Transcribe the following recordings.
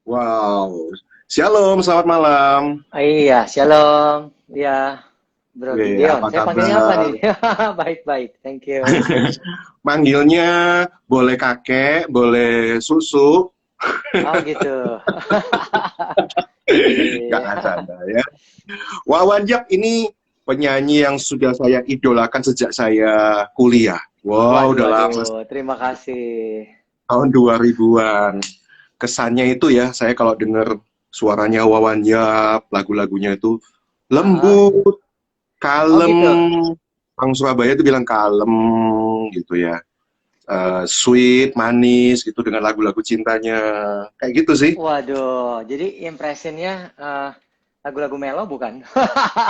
Wow. Shalom, selamat malam. Iya, shalom. Iya, Bro Weh, Gideon. apa Saya panggilnya apa kabar? nih? Baik-baik, thank you. Manggilnya boleh kakek, boleh susu. Oh gitu. Iya. Gak ada ya. Wawan Yap ini penyanyi yang sudah saya idolakan sejak saya kuliah. Wow, Waduh, udah waduh. lama, Terima kasih. tahun 2000-an. Kesannya itu ya, saya kalau denger suaranya Wawan Yap, lagu-lagunya itu Ah, lembut, oh kalem. gitu. Orang Surabaya itu bilang kalem gitu ya. Sweet, manis gitu dengan lagu-lagu cintanya. Kayak gitu sih. Waduh. Jadi impressionnya lagu-lagu melo bukan?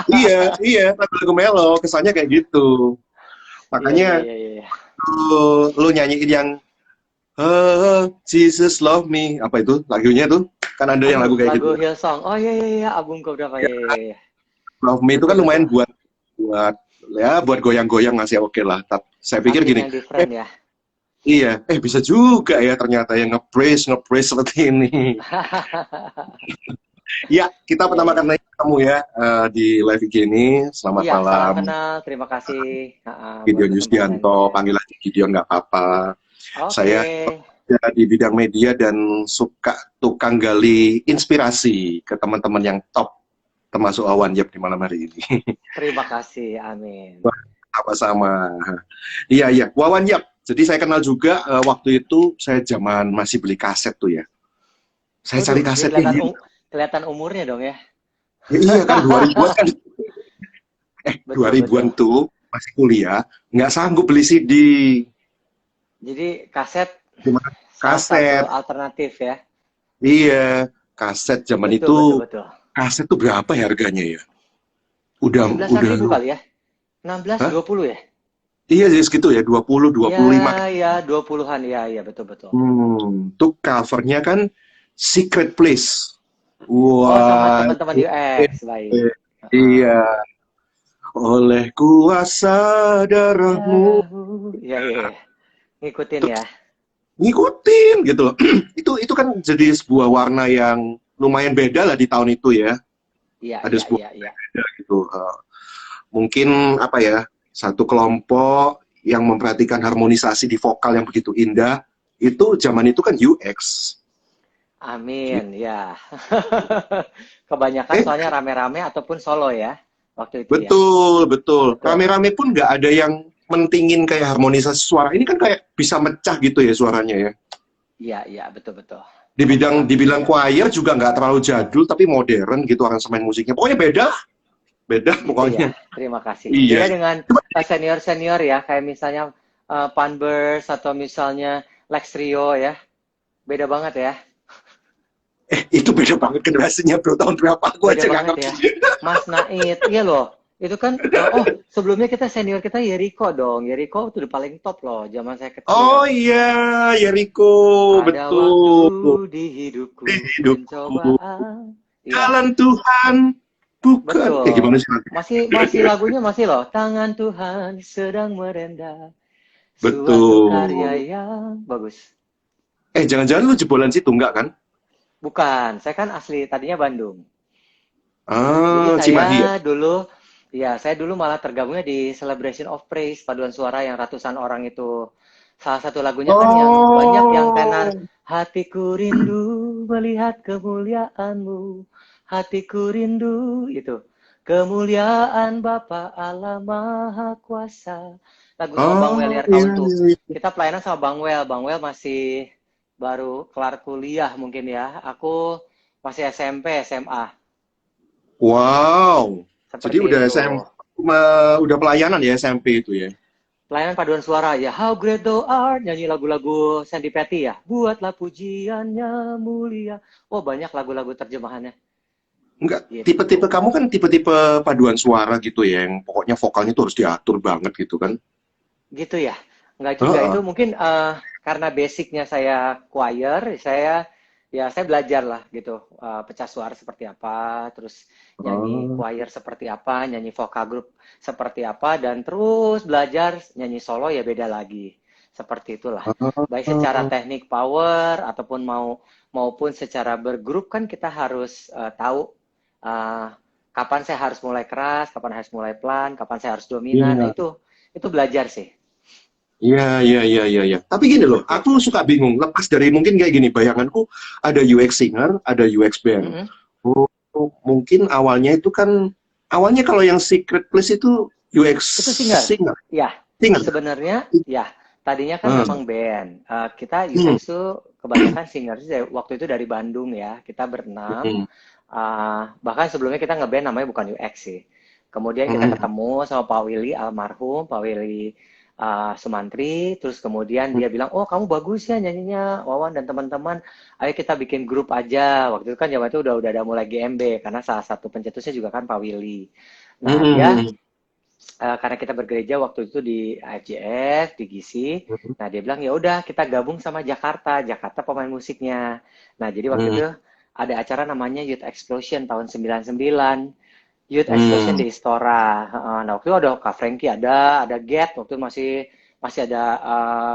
Iya, iya, lagu-lagu melo, kesannya kayak gitu. Iya, iya, Makanya iya, iya. lu nyanyiin yang Jesus Love Me, apa itu lagunya tuh? Kan ada yang Aduh, lagu kayak gitu. lagu Hillsong. Oh iya, iya, iya. Album keberapa? Iya, iya, iya. Love Me itu Betul, kan lumayan betul. buat ya buat goyang-goyang masih oke lah. Tapi saya pikir Something gini, yang different ya. iya, bisa juga ya ternyata yang nge-praise seperti ini. Ya, kita Iya, pertama iya. kali ketemu ya di live IG ini. Selamat Iya, salam malam, kenal. Terima kasih buat Gideon Yusdianto. kesempatannya. Panggil aja Gideon nggak apa-apa. Oke. Saya kerja di bidang media dan suka tukang gali inspirasi ke teman-teman yang top, termasuk Awan Yap di malam hari ini. Terima kasih. Amin. Wah, sama-sama. Iya, iya. Wawan Yap. Jadi saya kenal juga waktu itu saya zaman masih beli kaset tuh ya. Saya cari Waduh, jadi kasetnya gitu. kelihatan umurnya dong ya. Ya, iya kan 2000-an kan 2000 Betul, ribuan betul. tuh masih kuliah, nggak sanggup beli CD, Jadi kaset cuma salah satu kaset. alternatif ya. Iya, kaset zaman Betul, itu, betul, betul. kaset tuh berapa ya harganya ya? Udah 17-an udah ribu lu. kali ya. 16, Hah? 20 ya. Iya jadi segitu ya, 20 Ya, 25. ya, 20-an. Ya, ya, betul, betul. Tuh covernya kan Secret Place. Oh, sama Wah, teman-teman UX. Baik. iya, oleh kuasa darahmu. Darahmu. Ya, ya, ya. Ngikutin ya. Ngikutin gitu loh. Itu kan jadi sebuah warna yang lumayan beda lah di tahun itu ya. Iya, Ada iya, sebuah iya, iya. gitu. Mungkin apa ya, satu kelompok yang memperhatikan harmonisasi di vokal yang begitu indah. Itu zaman itu kan UX. Gitu. Amin, ya. Kebanyakan Eh, soalnya rame-rame ataupun solo ya, waktu itu ya. betul, betul. Betul. Rame-rame pun nggak ada yang mentingin kayak harmonisasi suara. Ini kan kayak bisa mecah gitu ya suaranya ya. Iya, iya, betul-betul. Di bidang Memahami. choir juga nggak terlalu jadul tapi modern gitu aransemen musiknya. Pokoknya beda, beda Gitu pokoknya. ya, terima kasih. Iya. Beda dengan senior-senior ya, kayak misalnya Panbers atau misalnya Lex Rio ya. Beda banget ya. Itu beda banget generasinya bro. Tahun berapa aku Beda aja nggak banget ngerti. ya. Mas Naid, iya loh. Itu kan, oh sebelumnya kita senior kita Yeriko dong. Yeriko itu udah paling top loh, zaman saya kecil. Oh iya, Yeriko, Ada waktu betul. di hidupku, Hidupku, pencobaan. Iya, jalan Tuhan, bukan. Gimana betul. sih? Masih lagunya masih loh. Tangan Tuhan sedang merendah. Suatu karya Betul. yang bagus. Jangan-jangan lu jebolan situ enggak kan? Bukan, saya kan asli tadinya Bandung. Jadi Cimahi ya? saya dulu malah tergabungnya di Celebration of Praise, paduan suara yang ratusan orang itu. Salah satu lagunya kan yang banyak yang tenar, Oh, hatiku rindu melihat kemuliaanmu, hatiku rindu itu. Kemuliaan Bapa Allah Maha Kuasa. Lagu sama Bang Well oh ya iya, tahun tuh. iya, iya. Kita pelayanan sama Bang Well. Bang Well masih baru kelar kuliah mungkin ya. Aku masih SMP, SMA. Wow. Jadi Seperti udah itu. udah pelayanan ya SMP itu ya. Pelayanan paduan suara ya. How great thou art. Nyanyi lagu-lagu Sandy Petty ya. Buatlah pujiannya mulia. Oh banyak lagu-lagu terjemahannya. Enggak, tipe-tipe Gitu. kamu kan tipe-tipe paduan suara gitu ya, yang pokoknya vokalnya tuh harus diatur banget gitu kan. Gitu ya. Enggak juga. Itu Heeh. mungkin karena basicnya saya choir. Saya belajar lah gitu. Pecah suara seperti apa. Terus nyanyi Oh. choir seperti apa. Nyanyi vokal group seperti apa. Dan terus belajar nyanyi solo ya beda lagi. Seperti itulah. Baik secara Oh. teknik power ataupun mau maupun secara bergrup kan kita harus tahu uh, kapan saya harus mulai keras, kapan harus mulai pelan, kapan saya harus dominan. Nah, Iya. itu belajar sih. Iya, iya, iya, iya, iya. Tapi gini loh, Betul. aku suka bingung. Lepas dari mungkin kayak gini, bayanganku ada UX singer, ada UX band. Mm-mm. Oh, mungkin awalnya itu kan, awalnya kalau yang Secret Place itu UX Itu singer. singer. Ya, Singer. sebenarnya ya. Tadinya kan Hmm. memang band. Kita Hmm. UX tuh kebanyakan singer sih waktu itu dari Bandung ya. Kita berenam. Hmm. Bahkan sebelumnya kita ngeband namanya bukan UX sih. Kemudian kita Hmm. ketemu sama Pak Willy almarhum, Pak Willy Sumantri. Terus kemudian dia bilang, oh kamu bagus ya nyanyinya, Wawan dan teman-teman. Ayo kita bikin grup aja. Waktu itu kan zaman itu udah ada mulai GMB karena salah satu pencetusnya juga kan Pak Willy. Nah dia Hmm. karena kita bergereja waktu itu di AFJF, di GISI. Nah, dia bilang, ya udah kita gabung sama Jakarta. Jakarta pemain musiknya. Nah, jadi waktu Hmm. itu ada acara namanya Youth Explosion tahun 99. Youth Explosion Hmm. di Istora. Nah, waktu itu ada Kak Frankie, ada Get, waktu itu masih ada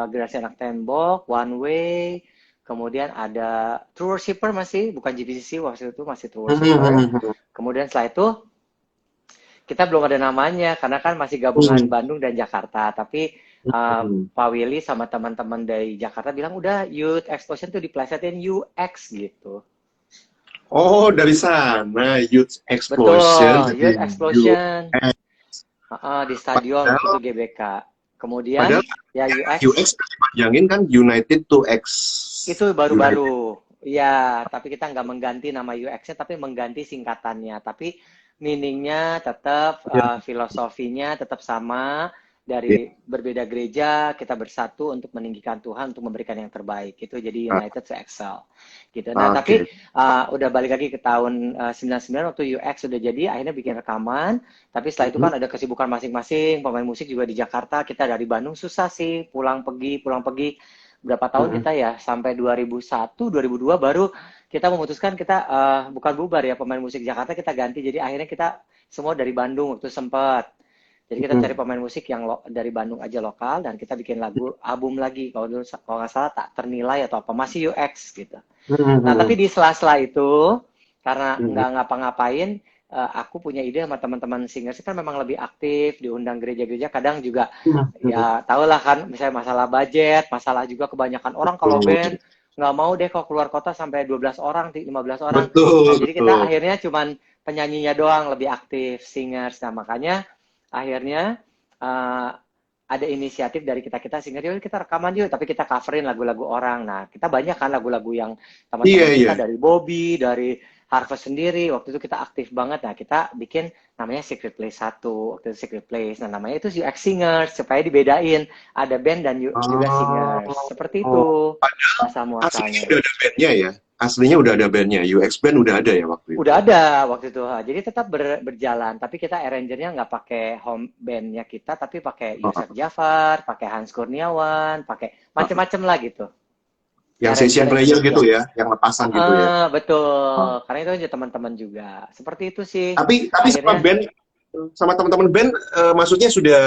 Generasi Anak Tembok, One Way, kemudian ada True Worshipper masih, bukan GBCC waktu itu masih True Worshipper. Hmm. Kemudian setelah itu kita belum ada namanya karena kan masih gabungan Hmm. Bandung dan Jakarta. Tapi Hmm. Pak Willy sama teman-teman dari Jakarta bilang udah Youth Explosion tuh diplesetin UX gitu. Oh, dari sana Youth Explosion Betul, jadi Youth Explosion UX. di stadion waktu itu Padahal, GBK. padahal Kemudian ya UX kan dipanjangin kan United to X. itu United. baru-baru. Ya, tapi kita nggak mengganti nama UX-nya, tapi mengganti singkatannya. Tapi meaning-nya tetap, Ya, filosofinya tetap sama. ya. Dari berbeda gereja, kita bersatu untuk meninggikan Tuhan, untuk memberikan yang terbaik. Itu jadi Ah, United to Excel. Gitu. Nah, tapi oke. udah balik lagi ke tahun 99 waktu UX sudah jadi, akhirnya bikin rekaman. Tapi setelah itu Mhm. kan ada kesibukan masing-masing. Pemain musik juga di Jakarta. Kita dari Bandung susah sih, pulang pergi berapa tahun Mhm. kita ya sampai 2001 2002 baru kita memutuskan kita bukan bubar ya pemain musik Jakarta kita ganti jadi akhirnya kita semua dari Bandung waktu sempat jadi kita cari Mhm. pemain musik yang dari Bandung aja lokal dan kita bikin lagu album lagi kalau dulu kalau nggak salah tak ternilai atau apa masih UX gitu. Nah tapi Mhm. di sela-sela itu karena Mhm. nggak ngapa-ngapain aku punya ide sama teman-teman singers kan memang lebih aktif diundang gereja-gereja kadang juga Mhm. ya tau lah kan misalnya masalah budget masalah juga kebanyakan orang kalau Betul. band nggak mau deh kalau keluar kota sampai 12 orang 15 orang nah Betul, jadi kita betul. akhirnya cuman penyanyinya doang lebih aktif singers nah makanya akhirnya uh, ada inisiatif dari kita singer yuk kita rekaman yuk tapi kita coverin lagu-lagu orang nah kita banyak kan lagu-lagu yang Iya, teman-teman iya. kita dari Bobby dari Harvest sendiri waktu itu kita aktif banget nah kita bikin namanya Secret Place 1 waktu itu Secret Place nah namanya itu UX Singers supaya dibedain ada band dan juga singers seperti Oh, itu padahal asal aslinya muasalnya udah ada bandnya ya. Aslinya udah ada bandnya. UX band udah ada ya waktu udah itu. ada waktu itu jadi tetap berjalan tapi kita arrangernya nggak pakai home bandnya kita tapi pakai Yosef Oh, Jafar pakai Hans Kurniawan pakai oh. macam-macam lah gitu Yang session arranger player gitu Indonesia. ya, yang lepasan gitu ya. Oh. Betul. Karena itu aja teman-teman juga. Seperti itu sih. Tapi sama Akhirnya, band, sama teman-teman band, maksudnya sudah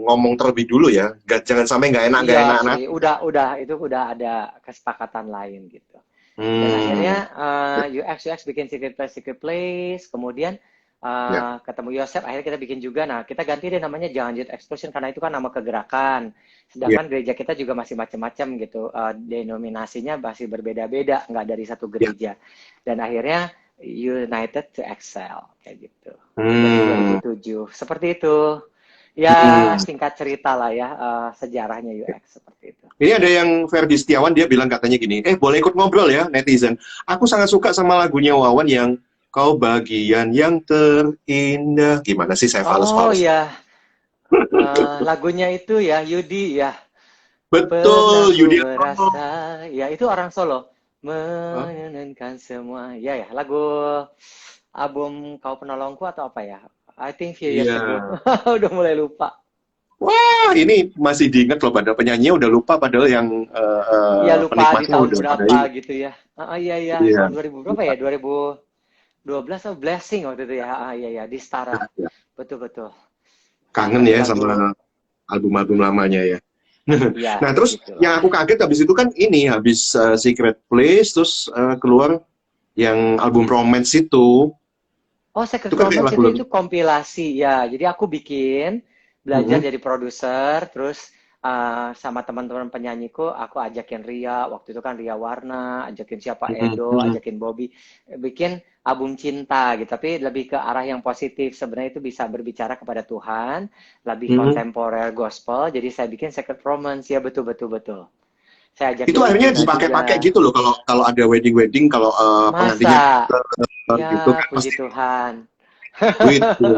ngomong terlebih dulu ya. Jangan sampai nggak iya enak sih. nanti. itu udah ada kesepakatan lain gitu. Dan akhirnya Hmm. UX bikin Secret Place. Kemudian Ya. ketemu Yosef. Akhirnya kita bikin juga. Nah, kita ganti deh namanya Jangan Youth Explosion karena itu kan nama kegerakan. Ya. Sedangkan gereja kita juga masih macam-macam gitu. Denominasinya masih berbeda-beda. Nggak dari satu Ya. gereja. Dan akhirnya United to Excel kayak gitu. Hmm. 2007 seperti itu ya Hmm. singkat cerita lah ya sejarahnya UX seperti itu. Ini ada yang Ferdi Setiawan, dia bilang katanya gini, boleh ikut ngobrol ya netizen. Aku sangat suka sama lagunya Wawan yang Kau Bagian Yang Terindah. Gimana sih saya Oh fals-fals? ya lagunya itu ya Yudi ya pernah Betul, ku Yudi. merasa ya itu orang Solo Oh, menenangkan semua ya lagu album Kau Penolongku atau apa ya I think few years iya. ago udah mulai lupa. Wah, ini masih diingat loh, padahal penyanyinya udah lupa, padahal yang Ya lupa di penikmatnya tahun udah pada berapa ini. gitu ya. Iya ya, Iya, tahun 2000 berapa ya? 2012 atau Blessing waktu itu ya. Iya ya, di Stara. iya. Betul betul. Kangen ya Lagu-lagu sama album-album lamanya ya. Ya, Nah, terus begitulah. yang aku kaget habis itu kan ini, habis Secret Place, terus keluar yang album Romance itu. Oh, Secret Itu kan kayak Romance lagu-lagu. itu kompilasi ya. Jadi aku bikin, belajar Mhm, jadi produser, terus sama teman-teman penyanyiku, aku ajakin Ria, waktu itu kan Ria Warna, ajakin siapa mhm, Edo, mhm, ajakin Bobby, bikin album cinta gitu. Tapi lebih ke arah yang positif. Sebenarnya itu bisa berbicara kepada Tuhan, lebih mhm. kontemporer gospel. Jadi saya bikin Secret Romance ya, betul betul betul. Saya Itu ajakin akhirnya Regina dipakai-pakai juga. gitu loh, kalau kalau ada wedding-wedding, kalau pengantinnya Masa? gitu Ya, kan puji Tuhan. itu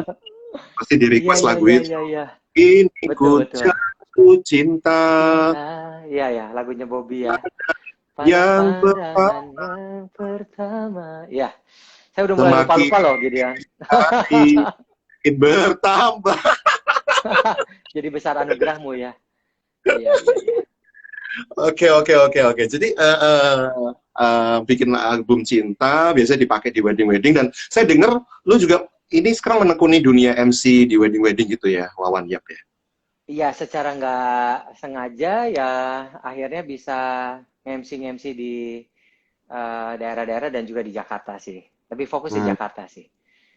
pasti di Iya, request iya, lagu iya, itu. iya, iya. Ini Betul, ku betul. jatuh cinta Cinta, iya ya, lagunya Bobby ya. Pada yang pandangan yang pertama. Ya, saya udah mulai semakin lupa-lupa loh, Gideon. hari bertambah. Jadi besar anugerahmu ya. Iya, iya, iya. Oke, oke, oke, oke. Jadi bikin album cinta biasanya dipakai di wedding-wedding, dan saya dengar lu juga ini sekarang menekuni dunia MC di wedding-wedding gitu ya, Wawan Yap ya. Iya, secara nggak sengaja ya akhirnya bisa nge-MC di daerah-daerah dan juga di Jakarta sih. Lebih fokus di Hmm. Jakarta sih.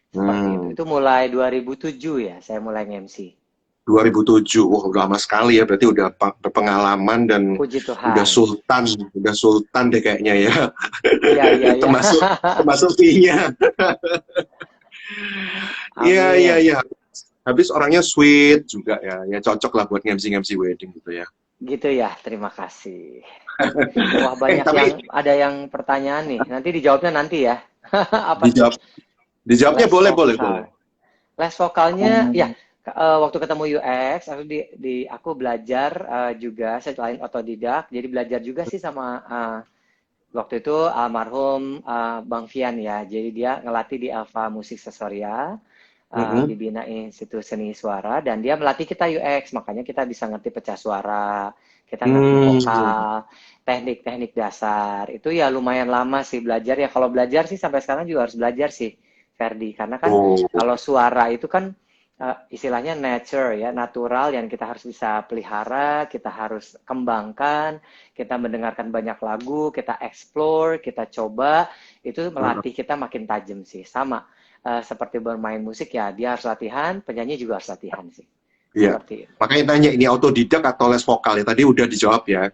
Seperti itu. Hmm. Itu mulai 2007 ya, saya mulai nge-MC. 2007, wah udah lama sekali ya, berarti udah berpengalaman dan Puji udah Tuhan. sultan, udah sultan deh kayaknya ya. Iya, iya, iya. termasuk termasuk fee-nya. Iya, iya, Amin. iya. Habis orangnya sweet juga ya, ya cocok lah buat MC-MC wedding gitu ya. Gitu ya, terima kasih. Wah, banyak Tapi yang ada yang pertanyaan nih. Nanti dijawabnya nanti ya. Apa tuh? dijawab, dijawabnya Les boleh, boleh, boleh. vokal. Les vokalnya, ya Hmm. waktu ketemu UX, aku belajar juga selain otodidak, jadi belajar juga sih sama waktu itu almarhum Bang Fian ya. Jadi dia ngelatih di Alfa Musik Sesoria, Mhm. dibina Institut Seni Suara, dan dia melatih kita UX, makanya kita bisa ngerti pecah suara, kita ngerti Hmm. vokal, teknik-teknik dasar. Itu ya lumayan lama sih belajar ya. Kalau belajar sih sampai sekarang juga harus belajar sih, Ferdi. Karena kan Oh. kalau suara itu kan istilahnya nature ya, natural yang kita harus bisa pelihara, kita harus kembangkan, kita mendengarkan banyak lagu, kita explore, kita coba, itu melatih kita makin tajam sih. Sama seperti bermain musik ya, dia harus latihan, penyanyi juga harus latihan sih. Iya. Seperti itu. Makanya tanya ini autodidak atau les vokal ya. Tadi udah dijawab ya.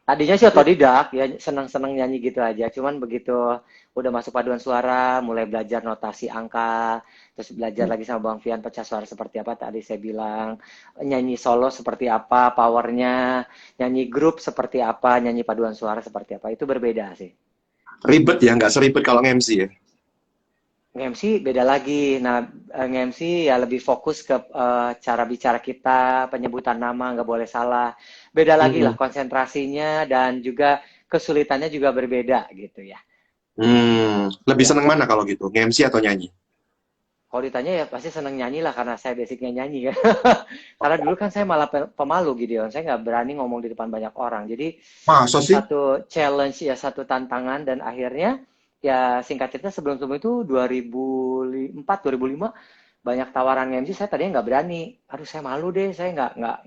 Tadinya sih Ya. otodidak, ya seneng-seneng nyanyi gitu aja. Cuman begitu udah masuk paduan suara, mulai belajar notasi angka, terus belajar lagi sama Bang Fian pecah suara seperti apa tadi saya bilang, nyanyi solo seperti apa, powernya, nyanyi grup seperti apa, nyanyi paduan suara seperti apa, itu berbeda sih. Ribet ya, nggak seribet kalau nge-MC ya. Nge-MC beda lagi. Nah, nge-MC ya lebih fokus ke cara bicara kita, penyebutan nama nggak boleh salah. Beda lagi lah Mhm. konsentrasinya dan juga kesulitannya juga berbeda gitu ya. Lebih Ya, seneng mana kalau gitu, nge-MC atau nyanyi? kalau ditanya ya pasti seneng nyanyi lah karena saya basicnya nyanyi kan. Karena dulu kan saya malah pemalu gitu ya. Saya nggak berani ngomong di depan banyak orang. Jadi Masa itu sih? satu challenge ya, satu tantangan dan akhirnya ya singkat cerita sebelum-sebelum itu 2004, 2005 banyak tawaran MC, saya tadinya nggak berani. Aduh, saya malu deh, saya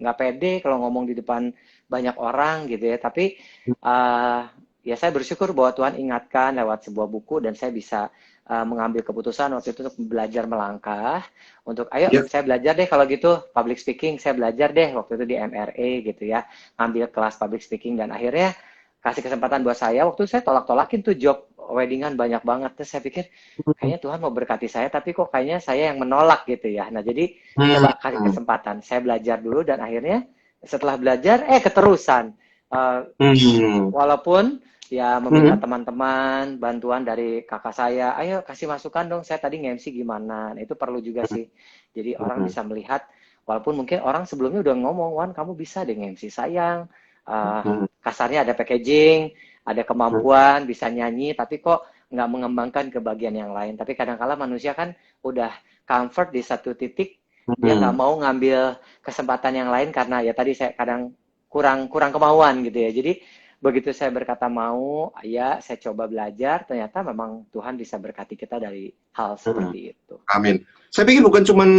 nggak pede kalau ngomong di depan banyak orang gitu ya. Tapi uh, ya saya bersyukur bahwa Tuhan ingatkan lewat sebuah buku dan saya bisa mengambil keputusan waktu itu untuk belajar melangkah. Untuk ayo Ya. saya belajar deh kalau gitu public speaking, saya belajar deh waktu itu di MRA gitu ya, ngambil kelas public speaking dan akhirnya kasih kesempatan buat saya. Waktu itu saya tolak-tolakin tuh job weddingan banyak banget. Terus saya pikir kayaknya Tuhan mau berkati saya, tapi kok kayaknya saya yang menolak gitu ya. Nah, jadi Hmm. coba kasih kesempatan. Saya belajar dulu dan akhirnya setelah belajar, keterusan. Uh, Hmm. Walaupun ya meminta Hmm. teman-teman, bantuan dari kakak saya, ayo kasih masukan dong, saya tadi nge-MC gimana. Nah, itu perlu juga sih. Jadi orang Hmm. bisa melihat, walaupun mungkin orang sebelumnya udah ngomong, Wan, kamu bisa deh nge-MC sayang. Hmm. Kasarnya ada packaging, ada Hmm. kemampuan, bisa nyanyi, tapi kok nggak mengembangkan ke bagian yang lain. Tapi kadang-kala manusia kan udah comfort di satu titik, dia nggak Hmm. mau ngambil kesempatan yang lain karena ya tadi saya kadang kurang kurang kemauan gitu ya. Jadi begitu saya berkata mau, ya saya coba belajar, ternyata memang Tuhan bisa berkati kita dari hal Hmm. seperti itu. Amin. Saya pikir bukan cuman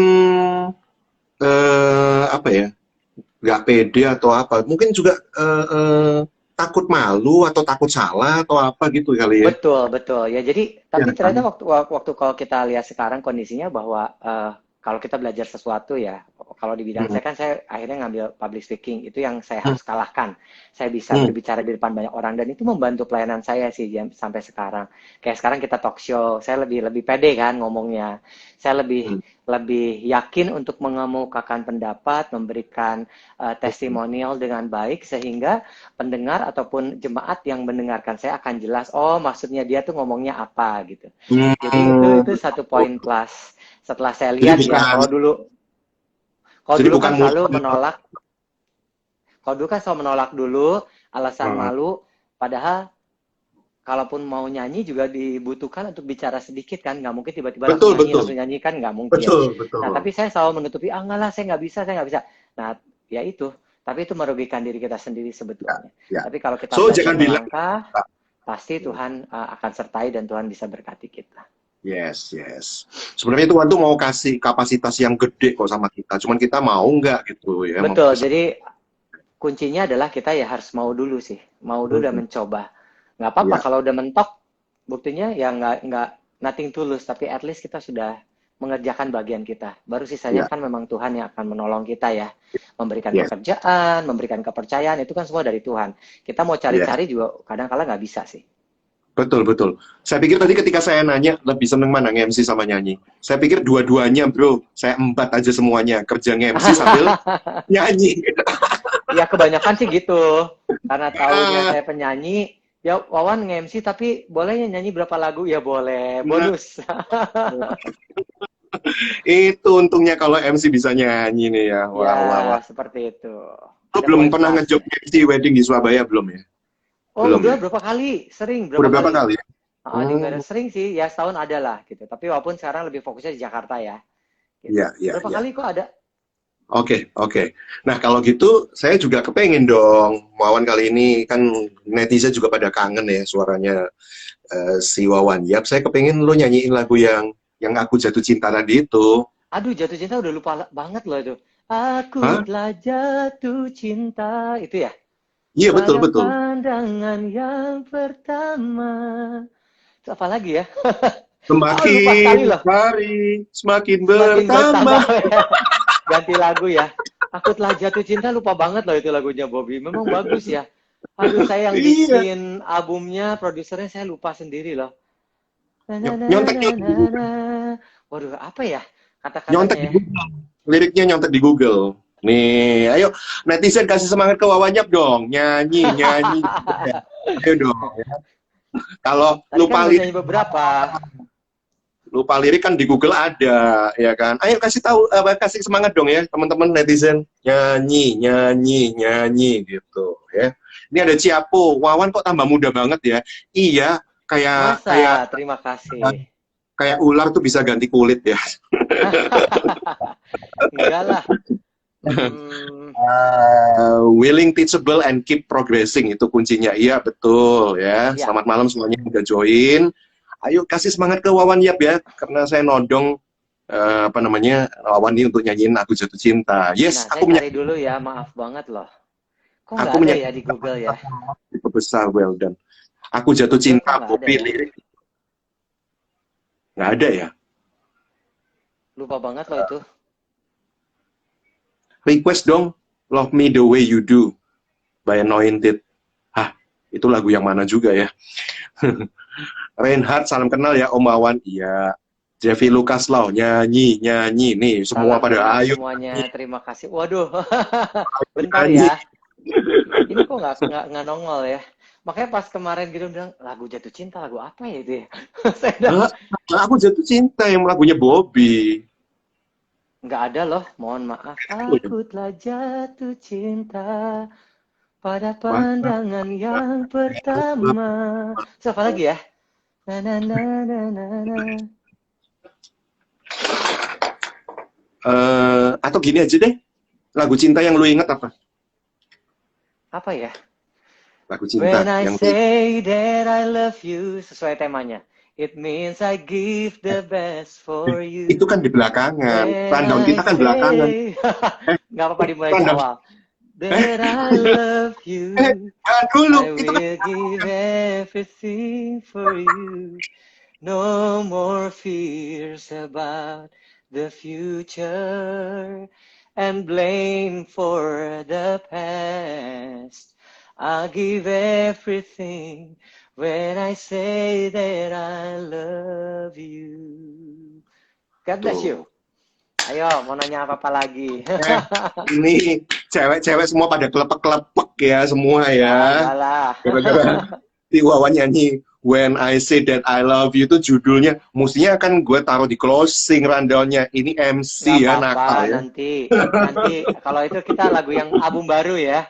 apa ya, nggak pede atau apa. Mungkin juga takut malu atau takut salah atau apa gitu kali ya. Betul, betul. Ya, jadi Ya tapi ternyata kan? waktu kalau kita lihat sekarang kondisinya bahwa kalau kita belajar sesuatu ya, kalau di bidang Hmm. saya kan saya akhirnya ngambil public speaking, itu yang saya Hmm. harus kalahkan. Saya bisa Hmm. berbicara di depan banyak orang dan itu membantu pelayanan saya sih sampai sekarang. Kayak sekarang kita talk show, saya lebih lebih pede kan ngomongnya. Saya lebih Hmm. lebih yakin untuk mengemukakan pendapat, memberikan Hmm. testimonial dengan baik sehingga pendengar ataupun jemaat yang mendengarkan saya akan jelas, oh maksudnya dia tuh ngomongnya apa gitu. Jadi itu Hmm. satu poin plus. Setelah saya Jadi lihat ya, bukan kalau jadi dulu bukan kan selalu mudah. menolak, kalau dulu kan selalu menolak dulu, alasan Hmm. malu, padahal kalaupun mau nyanyi juga dibutuhkan untuk bicara sedikit kan, nggak mungkin tiba-tiba Betul, betul. langsung nyanyi kan nggak mungkin. Betul, Nah betul. tapi saya selalu menutupi, ah enggak lah saya nggak bisa, saya nggak bisa. Nah ya itu, tapi itu merugikan diri kita sendiri Ya, sebetulnya. ya. Tapi kalau kita So belajar jangan bilang. melangkah, pasti Tuhan akan sertai dan Tuhan bisa berkati kita. Yes, yes. Sebenarnya Tuhan tuh mau kasih kapasitas yang gede kok sama kita. Cuman kita mau nggak gitu ya. Betul, jadi kuncinya adalah kita ya harus mau dulu sih, mau dulu dan Hmm. mencoba. Nggak apa-apa Ya, kalau udah mentok, buktinya ya nggak nothing tulus, tapi at least kita sudah mengerjakan bagian kita. Baru sisanya ya, kan memang Tuhan yang akan menolong kita ya, memberikan yes, pekerjaan, memberikan kepercayaan itu kan semua dari Tuhan. Kita mau yes. cari-cari juga kadang-kala nggak bisa sih. Betul, betul. Saya pikir tadi ketika saya nanya lebih seneng mana nge-MC sama nyanyi. Saya pikir dua-duanya, bro. Saya embat aja semuanya. Kerja nge-MC sambil nyanyi. Ya kebanyakan sih gitu. Karena taunya Ah, saya penyanyi, ya Wawan nge-MC tapi bolehnya nyanyi berapa lagu? Ya boleh, nah, bonus. itu untungnya kalau MC bisa nyanyi nih ya. Ya, Wah, wah, wah. seperti itu. Lu Ada belum poin pernah ngejob plusnya. MC wedding di Surabaya belum ya? Oh, Belum udah ya? berapa kali? Sering Udah berapa berapa kali? kali ya? Di Hmm, Medan sering sih, ya setahun ada lah gitu. Tapi walaupun sekarang lebih fokusnya di Jakarta ya, gitu. iya, iya, Berapa iya. kali kok ada? Oke, oke. Nah, kalau gitu, saya juga kepengen dong. Wawan kali ini kan netizen juga pada kangen ya suaranya si Wawan. Yap, saya kepengen lo nyanyiin lagu yang aku jatuh cinta tadi itu. Aduh, jatuh cinta udah lupa banget loh itu. Aku Hah? telah jatuh cinta, itu ya. Iya, betul, Pada betul. pandangan yang pertama. Itu apa lagi ya? Oh, lupa sekali Semakin loh. hari, semakin Semakin bertambah. bertambah ya. Ganti lagu ya. Aku telah jatuh cinta, lupa banget loh itu lagunya Bobby. Memang bagus ya. Aduh, saya yang Iya. bikin albumnya, produsernya saya lupa sendiri loh. Na na na Nyontek, na nyontek na di na. Google. Waduh, apa ya Nyontek kata-katanya di ya? Google. Liriknya nyontek di Google. Nih, ayo netizen kasih semangat ke Wawanyap dong. Nyanyi, nyanyi. Ayo dong. Kalau Tadi kan lupa udah lirik nyanyi beberapa. kan di Google ada, ya kan? Ayo kasih tahu, kasih semangat dong ya teman-teman netizen. Nyanyi, nyanyi, nyanyi gitu ya. Ini ada Ciapo, Wawan kok tambah muda banget ya? Iya, kayak Masa? kayak Terima kasih. kayak ular tuh bisa ganti kulit ya. Enggak lah. Hmm, Willing, teachable, and keep progressing itu kuncinya. Iya betul ya. ya. Selamat malam semuanya yang udah join. Ayo kasih semangat ke Wawan Yap ya, karena saya nodong apa namanya Wawan ini untuk nyanyiin Aku Jatuh Cinta. Nah, Yes, saya aku cari dulu ya. Maaf banget loh. Kok aku nggak ada ya di menyanyikan Google ya? itu besar, well done. Aku Di Jatuh Google kok Cinta, nggak ada Bobby ya? lirik nggak ada ya. Lupa banget loh itu. Request dong, Love Me the Way You Do by Anointed. Hah, itu lagu yang mana juga ya? Reinhard, salam kenal ya Om Wawan. Iya. Jeffy Lucas Lau, nyanyi, nyanyi. Nih, semua Salam pada kenal ayo semuanya. Terima kasih. Waduh. Bentar nyanyi. ya. Ini kok nggak nongol ya. Makanya pas kemarin gitu bilang lagu jatuh cinta lagu apa ya itu ya? Saya udah Hah? Aku Jatuh Cinta yang lagunya Bobby. nggak ada loh. Mohon maaf. Oh, ya. Aku telah jatuh cinta pada Wah, pandangan yang pertama. Siapa lagi ya? Na na na na na na. atau gini aja deh. Lagu cinta yang lu inget apa? Apa ya? Lagu When cinta I yang say that I love you, sesuai temanya. It means I give the best for itu you. kan di belakangan. When Rundown I kita kan belakangan. say, Eh, nggak apa-apa dimulai di rundown awal. that I love you. Dulu I itu kan. will give everything for you. No more fears about the future and blame for the past. I'll give everything when I say that I love you. God bless you. Tuh. Ayo, mau nanya apa-apa lagi? Ini cewek-cewek semua pada kelepek-kelepek ya semua Ya, ya. enggak lah. Gara-gara si Wawan nyanyi When I Say That I Love You itu judulnya, mestinya kan gue taruh di closing rundownnya. Ini Nggak MC ya, apa-apa, nakal ya. nanti kalau itu kita lagu yang album baru ya.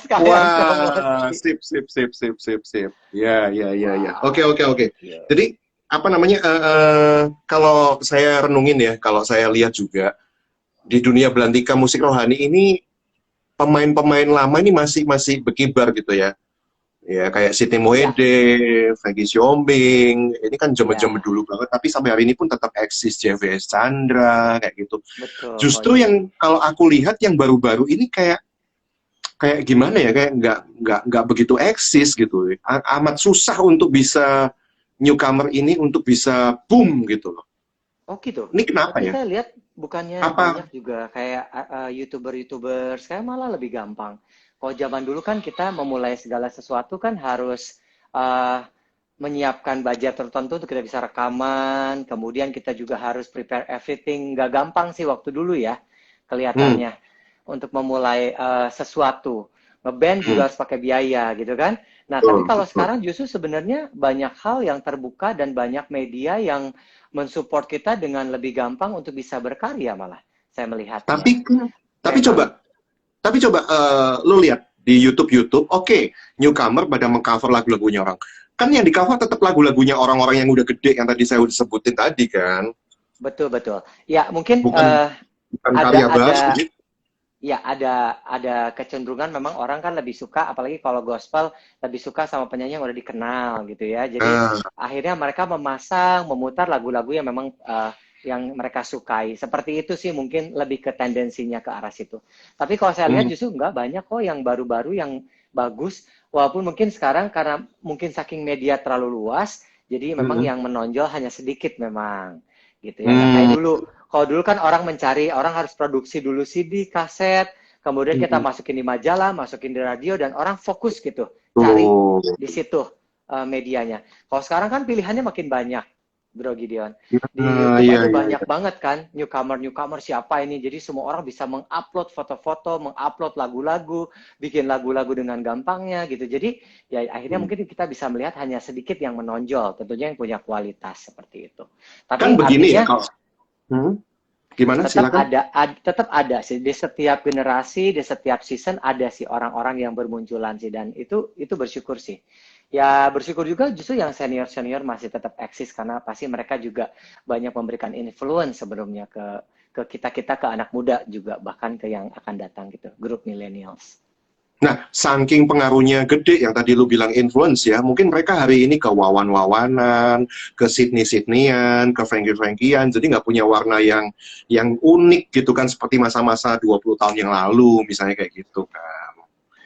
Sekalian Wah, promosi. sip, sip, sip, sip, sip, sip. Ya, ya, ya, ya. Oke, Wow, oke, oke. thank you. Jadi apa namanya? Kalau saya renungin ya, kalau saya lihat juga di dunia belantika musik rohani ini pemain-pemain lama ini masih masih berkibar gitu ya. Ya kayak Siti Ya, Moede, Frankie Siombing, ini kan zaman-zaman ya, dulu banget, tapi sampai hari ini pun tetap eksis. JVS Chandra kayak gitu. betul Justru coach. yang kalau aku lihat yang baru-baru ini kayak kayak gimana ya, kayak nggak begitu eksis gitu. Amat susah untuk bisa newcomer ini untuk bisa boom gitu loh. Oh gitu. Ini kenapa Tapi ya? saya lihat bukannya Apa? banyak juga kayak YouTuber-YouTuber, saya malah lebih gampang. Kalau zaman dulu kan kita memulai segala sesuatu kan harus uh, menyiapkan budget tertentu untuk kita bisa rekaman, kemudian kita juga harus prepare everything. Nggak gampang sih waktu dulu ya, Hmm, kelihatannya untuk memulai sesuatu. Ngeband hmm, juga harus pakai biaya gitu kan. Nah, tapi betul, kalau betul. sekarang justru sebenarnya banyak hal yang terbuka dan banyak media yang mensupport kita dengan lebih gampang untuk bisa berkarya malah. Saya melihatnya. Tapi tapi Memang. coba lu lihat di YouTube, oke, newcomer pada mengcover lagu-lagunya orang. Kan yang di cover tetap lagu-lagunya orang-orang yang udah gede yang tadi saya udah sebutin tadi kan. Betul, betul. Ya, mungkin Bukan bukan ada karya ada baru gitu. ya ada kecenderungan memang orang kan lebih suka apalagi kalau gospel lebih suka sama penyanyi yang udah dikenal gitu ya. Jadi Nah, akhirnya mereka memasang, memutar lagu-lagu yang memang yang mereka sukai. Seperti itu sih mungkin lebih ke tendensinya ke arah situ. Tapi kalau saya lihat hmm, justru enggak banyak kok yang baru-baru yang bagus. Walaupun mungkin sekarang karena mungkin saking media terlalu luas, jadi memang hmm, yang menonjol hanya sedikit memang gitu ya. Nggak kayak hmm, dulu. Kalau dulu kan orang mencari, orang harus produksi dulu CD, kaset, kemudian kita hmm. masukin di majalah, masukin di radio, dan orang fokus gitu, cari Tuh. di situ medianya. Kalau sekarang kan pilihannya makin banyak, Bro Gideon. Di Nah, YouTube iya, aja iya, banyak iya. banget kan, newcomer siapa ini. Jadi semua orang bisa mengupload foto-foto, mengupload lagu-lagu, bikin lagu-lagu dengan gampangnya gitu. Jadi ya akhirnya Hmm. mungkin kita bisa melihat hanya sedikit yang menonjol, tentunya yang punya kualitas seperti itu. Kan Tapi begini ya artinya kalau hmm, gimana silakan. tetap ada sih di setiap generasi, di setiap season ada sih orang-orang yang bermunculan sih dan itu bersyukur sih. Ya bersyukur juga justru yang senior-senior masih tetap eksis karena pasti mereka juga banyak memberikan influence sebelumnya ke kita-kita ke anak muda juga bahkan ke yang akan datang gitu, grup millennials. Nah, saking pengaruhnya gede yang tadi lu bilang influence ya, mungkin mereka hari ini ke Wawan-Wawanan, ke Sydney-Sydneyan, ke Frankie-Frankian, jadi nggak punya warna yang unik gitu kan, seperti masa-masa 20 tahun yang lalu, misalnya kayak gitu kan.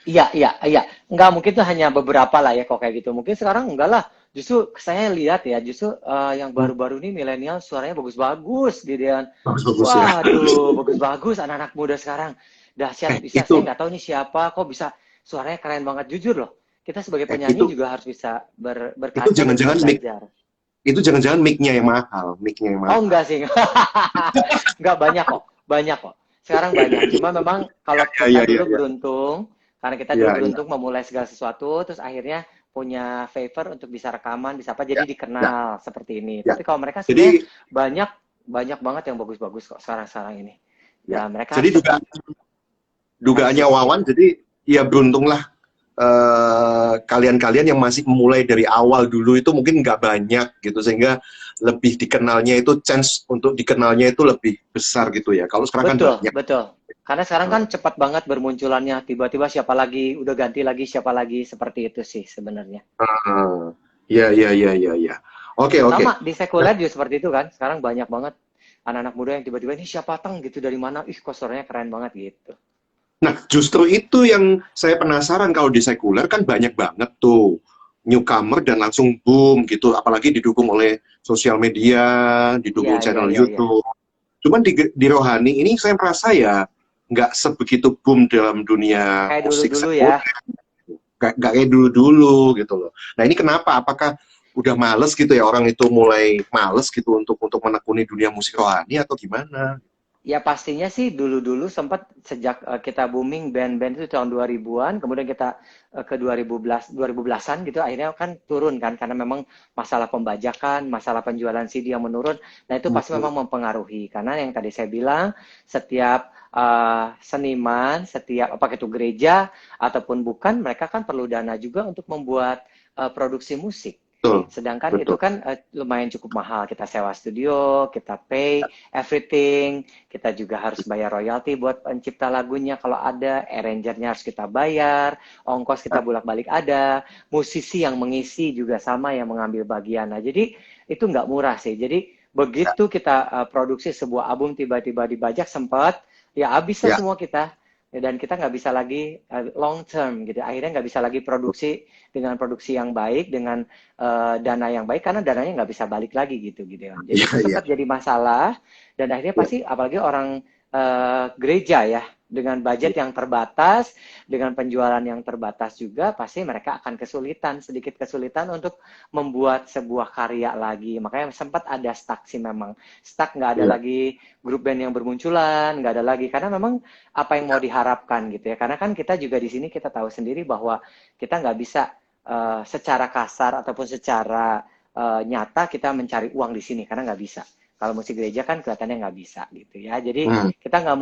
Iya, iya, iya. Enggak, mungkin itu hanya beberapa lah ya kok kayak gitu. Mungkin sekarang enggak lah. Justru saya lihat ya, justru yang Hmm, baru-baru ini milenial suaranya bagus-bagus gitu ya. bagus-bagus ya. Waduh, bagus-bagus anak-anak muda sekarang. Dahsyat bisa, saya Itu nggak tahu nih siapa, kok bisa suaranya keren banget. Jujur loh, kita sebagai eh, penyanyi itu juga harus bisa itu berkaca dan juga jangan-jangan belajar. mic-nya yang mahal, mic-nya yang Oh mahal. enggak sih, enggak banyak kok. Sekarang banyak. Cuma memang kalau Ya, kita ya, ya, dulu ya. beruntung, karena kita dulu Ya, ya, beruntung memulai segala sesuatu, terus akhirnya punya favor untuk bisa rekaman, bisa apa, ya, jadi ya, dikenal seperti ini. ya. Tapi kalau mereka sebenarnya Jadi banyak banyak banget yang bagus-bagus kok sekarang-sekarang ini. ya. Dan mereka Jadi harus tetap dugaannya eksis Wawan, gitu. jadi ya beruntunglah kalian-kalian yang masih memulai dari awal dulu itu mungkin nggak banyak gitu sehingga lebih dikenalnya itu chance untuk dikenalnya itu lebih besar gitu ya. Kalau sekarang kan Betul, banyak. betul. Karena sekarang kan cepat banget bermunculannya, tiba-tiba siapa lagi, udah ganti lagi siapa lagi, seperti itu sih sebenarnya. Ya, ya, ya, ya, ya. Oke, oke. Sama di sekuler juga seperti itu kan. Sekarang banyak banget anak-anak muda yang tiba-tiba ini siapa tang gitu dari mana? Ih, kok suaranya keren banget gitu. Nah, justru itu yang saya penasaran, kalau di sekuler kan banyak banget tuh newcomer dan langsung boom gitu, apalagi didukung oleh sosial media, Iya, didukung iya, channel iya, iya. YouTube. Cuman di rohani ini saya merasa ya nggak sebegitu boom dalam dunia Kayak musik dulu-dulu sekuler, ya. nggak kayak dulu-dulu gitu loh. Nah ini kenapa? Apakah udah males gitu ya, orang itu mulai males gitu untuk menekuni dunia musik rohani atau gimana? Ya pastinya sih dulu-dulu sempat sejak kita booming band-band itu tahun 2000-an, kemudian kita ke 2010-an gitu, akhirnya kan turun kan karena memang masalah pembajakan, masalah penjualan CD yang menurun. Nah, itu pasti Hmm, memang mempengaruhi karena yang tadi saya bilang setiap seniman, setiap apakah itu gereja ataupun bukan, mereka kan perlu dana juga untuk membuat produksi musik. betul, Sedangkan itu betul. kan lumayan cukup mahal. Kita sewa studio, kita pay everything, kita juga harus bayar royalti buat pencipta lagunya kalau ada, arrangernya harus kita bayar, ongkos kita bolak-balik ada, musisi yang mengisi juga sama yang mengambil bagian. Nah, jadi itu nggak murah sih. Jadi begitu kita produksi sebuah album tiba-tiba dibajak sempat, ya habis lah Ya, semua kita. Dan kita nggak bisa lagi long term gitu. Akhirnya nggak bisa lagi produksi dengan produksi yang baik, dengan dana yang baik karena dananya nggak bisa balik lagi gitu gitu. Jadi ya, itu ya, sempat jadi masalah dan akhirnya ya, pasti apalagi orang gereja ya dengan budget yang terbatas, dengan penjualan yang terbatas juga pasti mereka akan kesulitan, sedikit kesulitan untuk membuat sebuah karya lagi. Makanya sempat ada stuck sih memang. Stuck nggak ada ya, lagi grup band yang bermunculan, nggak ada lagi karena memang apa yang mau diharapkan gitu ya. Karena kan kita juga di sini kita tahu sendiri bahwa kita nggak bisa secara kasar ataupun secara nyata kita mencari uang di sini karena nggak bisa. Kalau musik gereja kan kelihatannya nggak bisa gitu ya. Jadi hmm, kita nggak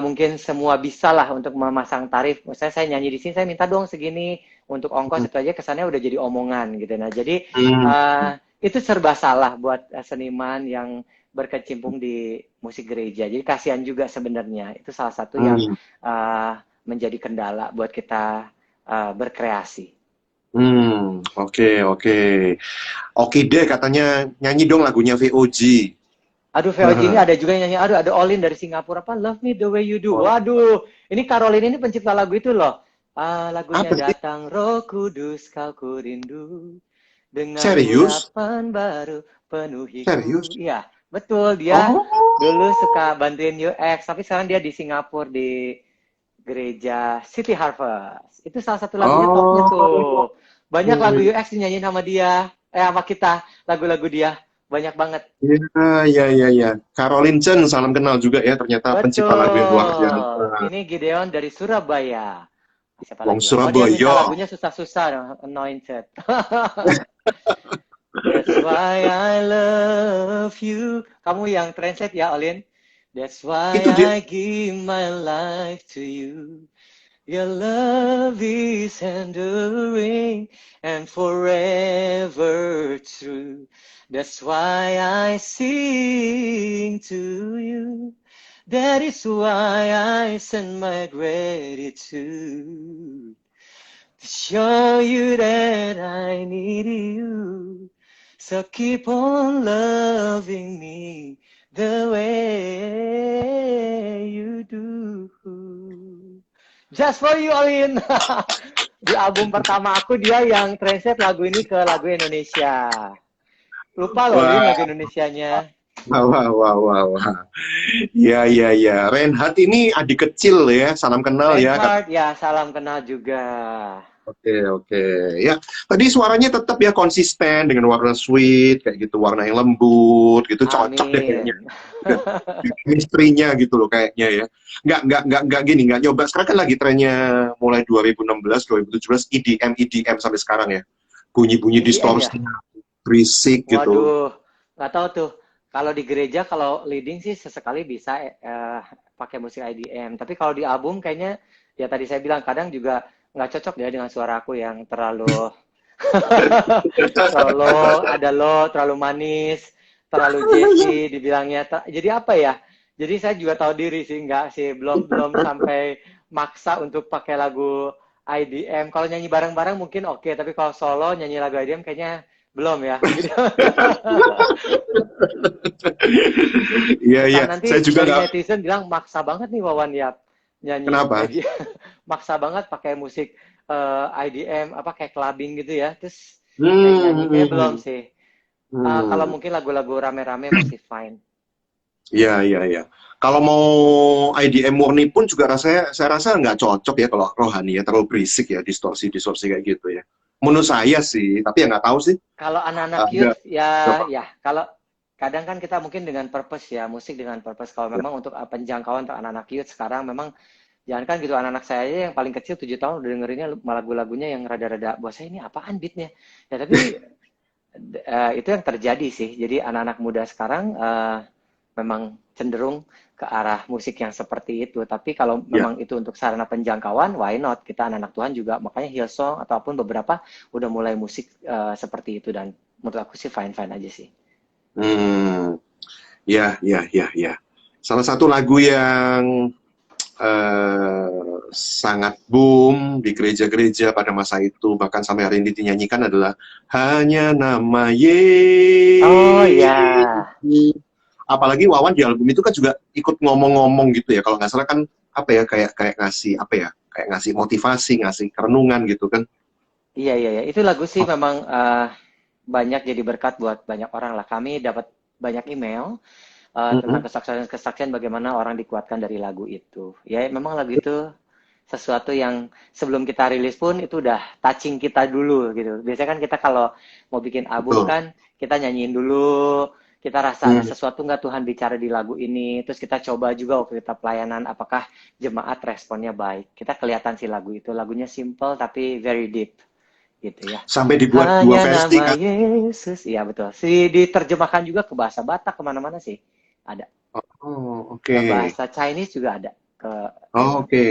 mungkin semua bisa lah untuk memasang tarif. Misalnya saya nyanyi di sini, saya minta dong segini untuk ongkos itu aja kesannya udah jadi omongan gitu. Nah jadi hmm, itu serba salah buat seniman yang berkecimpung di musik gereja. Jadi kasihan juga sebenarnya. Itu salah satu yang hmm, menjadi kendala buat kita berkreasi. oke, oke. Oke deh, katanya nyanyi dong lagunya VOG. Aduh, VOG ini ada juga yang nyanyi. Aduh, ada Olin dari Singapura. Apa? Love Me The Way You Do. Oh, Waduh, ini Caroline ini pencipta lagu itu loh. Lagunya apa sih? Datang Roh Kudus Kau Ku Rindu. Dengan Serius? urapan baru penuhiku. Serius? Iya, betul. Dia dulu Oh, suka bantuin UX. Tapi sekarang dia di Singapura di gereja City Harvest. Itu salah satu lagunya topnya oh, tuh. Banyak lagu UX dinyanyiin sama dia. Sama kita. Lagu-lagu dia. Banyak banget. ya, ya, ya, ya. Caroline Chen, salam kenal juga ya. Ternyata pencipta lagu yang luar biasa. Betul. Ini Gideon dari Surabaya. Siapa Wong lagi ya? Oh, dia minta Surabaya. lagunya susah-susah, Anointed. That's why I love you. Kamu yang translate ya, Olin? That's why Itu dia. I give my life to you. Your love is enduring and forever true. That's why I sing to you. That is why I send my gratitude to show you that I need you. So keep on loving me the way you do. Just for you, Olin. Di album pertama aku dia yang translate lagu ini ke lagu Indonesia. Lupa loh, Olin, Wah, lagu Indonesianya. wah, wah, wah, wah, wah. Ya, ya, ya. Reinhard ini adik kecil ya. Salam kenal ya. Reinhardt, ya salam kenal juga. Oke, oke. Ya, tadi suaranya tetap ya konsisten dengan warna sweet, kayak gitu, warna yang lembut, gitu, cocok deh kayaknya. Amin. Dan chemistry-nya gitu loh kayaknya ya. Nggak gini, nggak nyoba. Sekarang kan lagi trennya mulai 2016, 2017, EDM, EDM sampai sekarang ya. Bunyi-bunyi EDM ya? distorsi, berisik gitu. Waduh, nggak tahu tuh. Kalau di gereja, kalau leading sih sesekali bisa pakai musik IDM. Tapi kalau di album kayaknya, ya tadi saya bilang, kadang juga nggak cocok ya dengan suara aku yang terlalu terlalu low, ada low, terlalu manis, terlalu jazzy, dibilangnya. Jadi apa ya? Jadi saya juga tahu diri sih, nggak sih, belum belum sampai maksa untuk pakai lagu IDM. Kalau nyanyi bareng-bareng mungkin oke, tapi kalau solo nyanyi lagu IDM kayaknya belum ya. Gitu. Iya, iya. Ntar nanti Saya juga dari nggak. netizen bilang maksa banget nih Wawan ya nyanyi Kenapa? EDM, maksa banget pakai musik IDM apa kayak clubbing gitu ya. Terus nyanyi kayak belum Hmm. sih. Kalau Hmm. mungkin lagu-lagu rame-rame masih fine. Iya, iya, iya. Kalau mau IDM murni pun juga saya rasa nggak cocok ya kalau rohani ya, terlalu berisik ya, distorsi-distorsi kayak gitu ya. Menurut saya sih, tapi ya nggak tahu sih. Kalau anak-anak Ada youth ya berapa? ya kalau kadang kan kita mungkin dengan purpose ya, musik dengan purpose. Kalau Ya. memang untuk penjangkauan untuk anak-anak youth sekarang memang jangan kan gitu anak-anak saya aja yang paling kecil 7 tahun udah dengerinnya lagu-lagunya yang rada-rada buat saya ini apaan beatnya. Ya tapi itu yang terjadi sih. Jadi anak-anak muda sekarang memang cenderung ke arah musik yang seperti itu. Tapi kalau Ya. memang itu untuk sarana penjangkauan, why not? Kita anak-anak Tuhan juga, makanya Hillsong ataupun beberapa udah mulai musik seperti itu dan menurut aku sih fine-fine aja sih. Hmm. Ya, ya, ya, ya. Salah satu lagu yang sangat boom di gereja-gereja pada masa itu, bahkan sampai hari ini dinyanyikan adalah Hanya Nama Oh ya, Yesus. Apalagi Wawan di album itu kan juga ikut ngomong-ngomong gitu ya, kalau nggak salah kan apa ya, kayak kayak ngasih apa ya, kayak ngasih motivasi, ngasih kerenungan gitu kan. iya iya iya. Itu lagu sih Oh, memang banyak jadi berkat buat banyak orang lah. Kami dapat banyak email tentang mm-mm. kesaksian-kesaksian bagaimana orang dikuatkan dari lagu itu. Ya memang lagu itu sesuatu yang sebelum kita rilis pun itu udah touching kita dulu gitu. Biasanya kan kita kalau mau bikin album Betul. kan kita nyanyiin dulu, kita rasa ada Hmm. sesuatu nggak Tuhan bicara di lagu ini, terus kita coba juga waktu kita pelayanan apakah jemaat responnya baik. Kita kelihatan sih lagu itu, lagunya simple tapi very deep gitu ya. Sampai dibuat dua Hanya versi nama kan. Yesus, iya betul. Si diterjemahkan juga ke bahasa Batak kemana-mana sih ada. Oh, Ke oke. bahasa Chinese juga ada ke Oh, Taiwan. oke.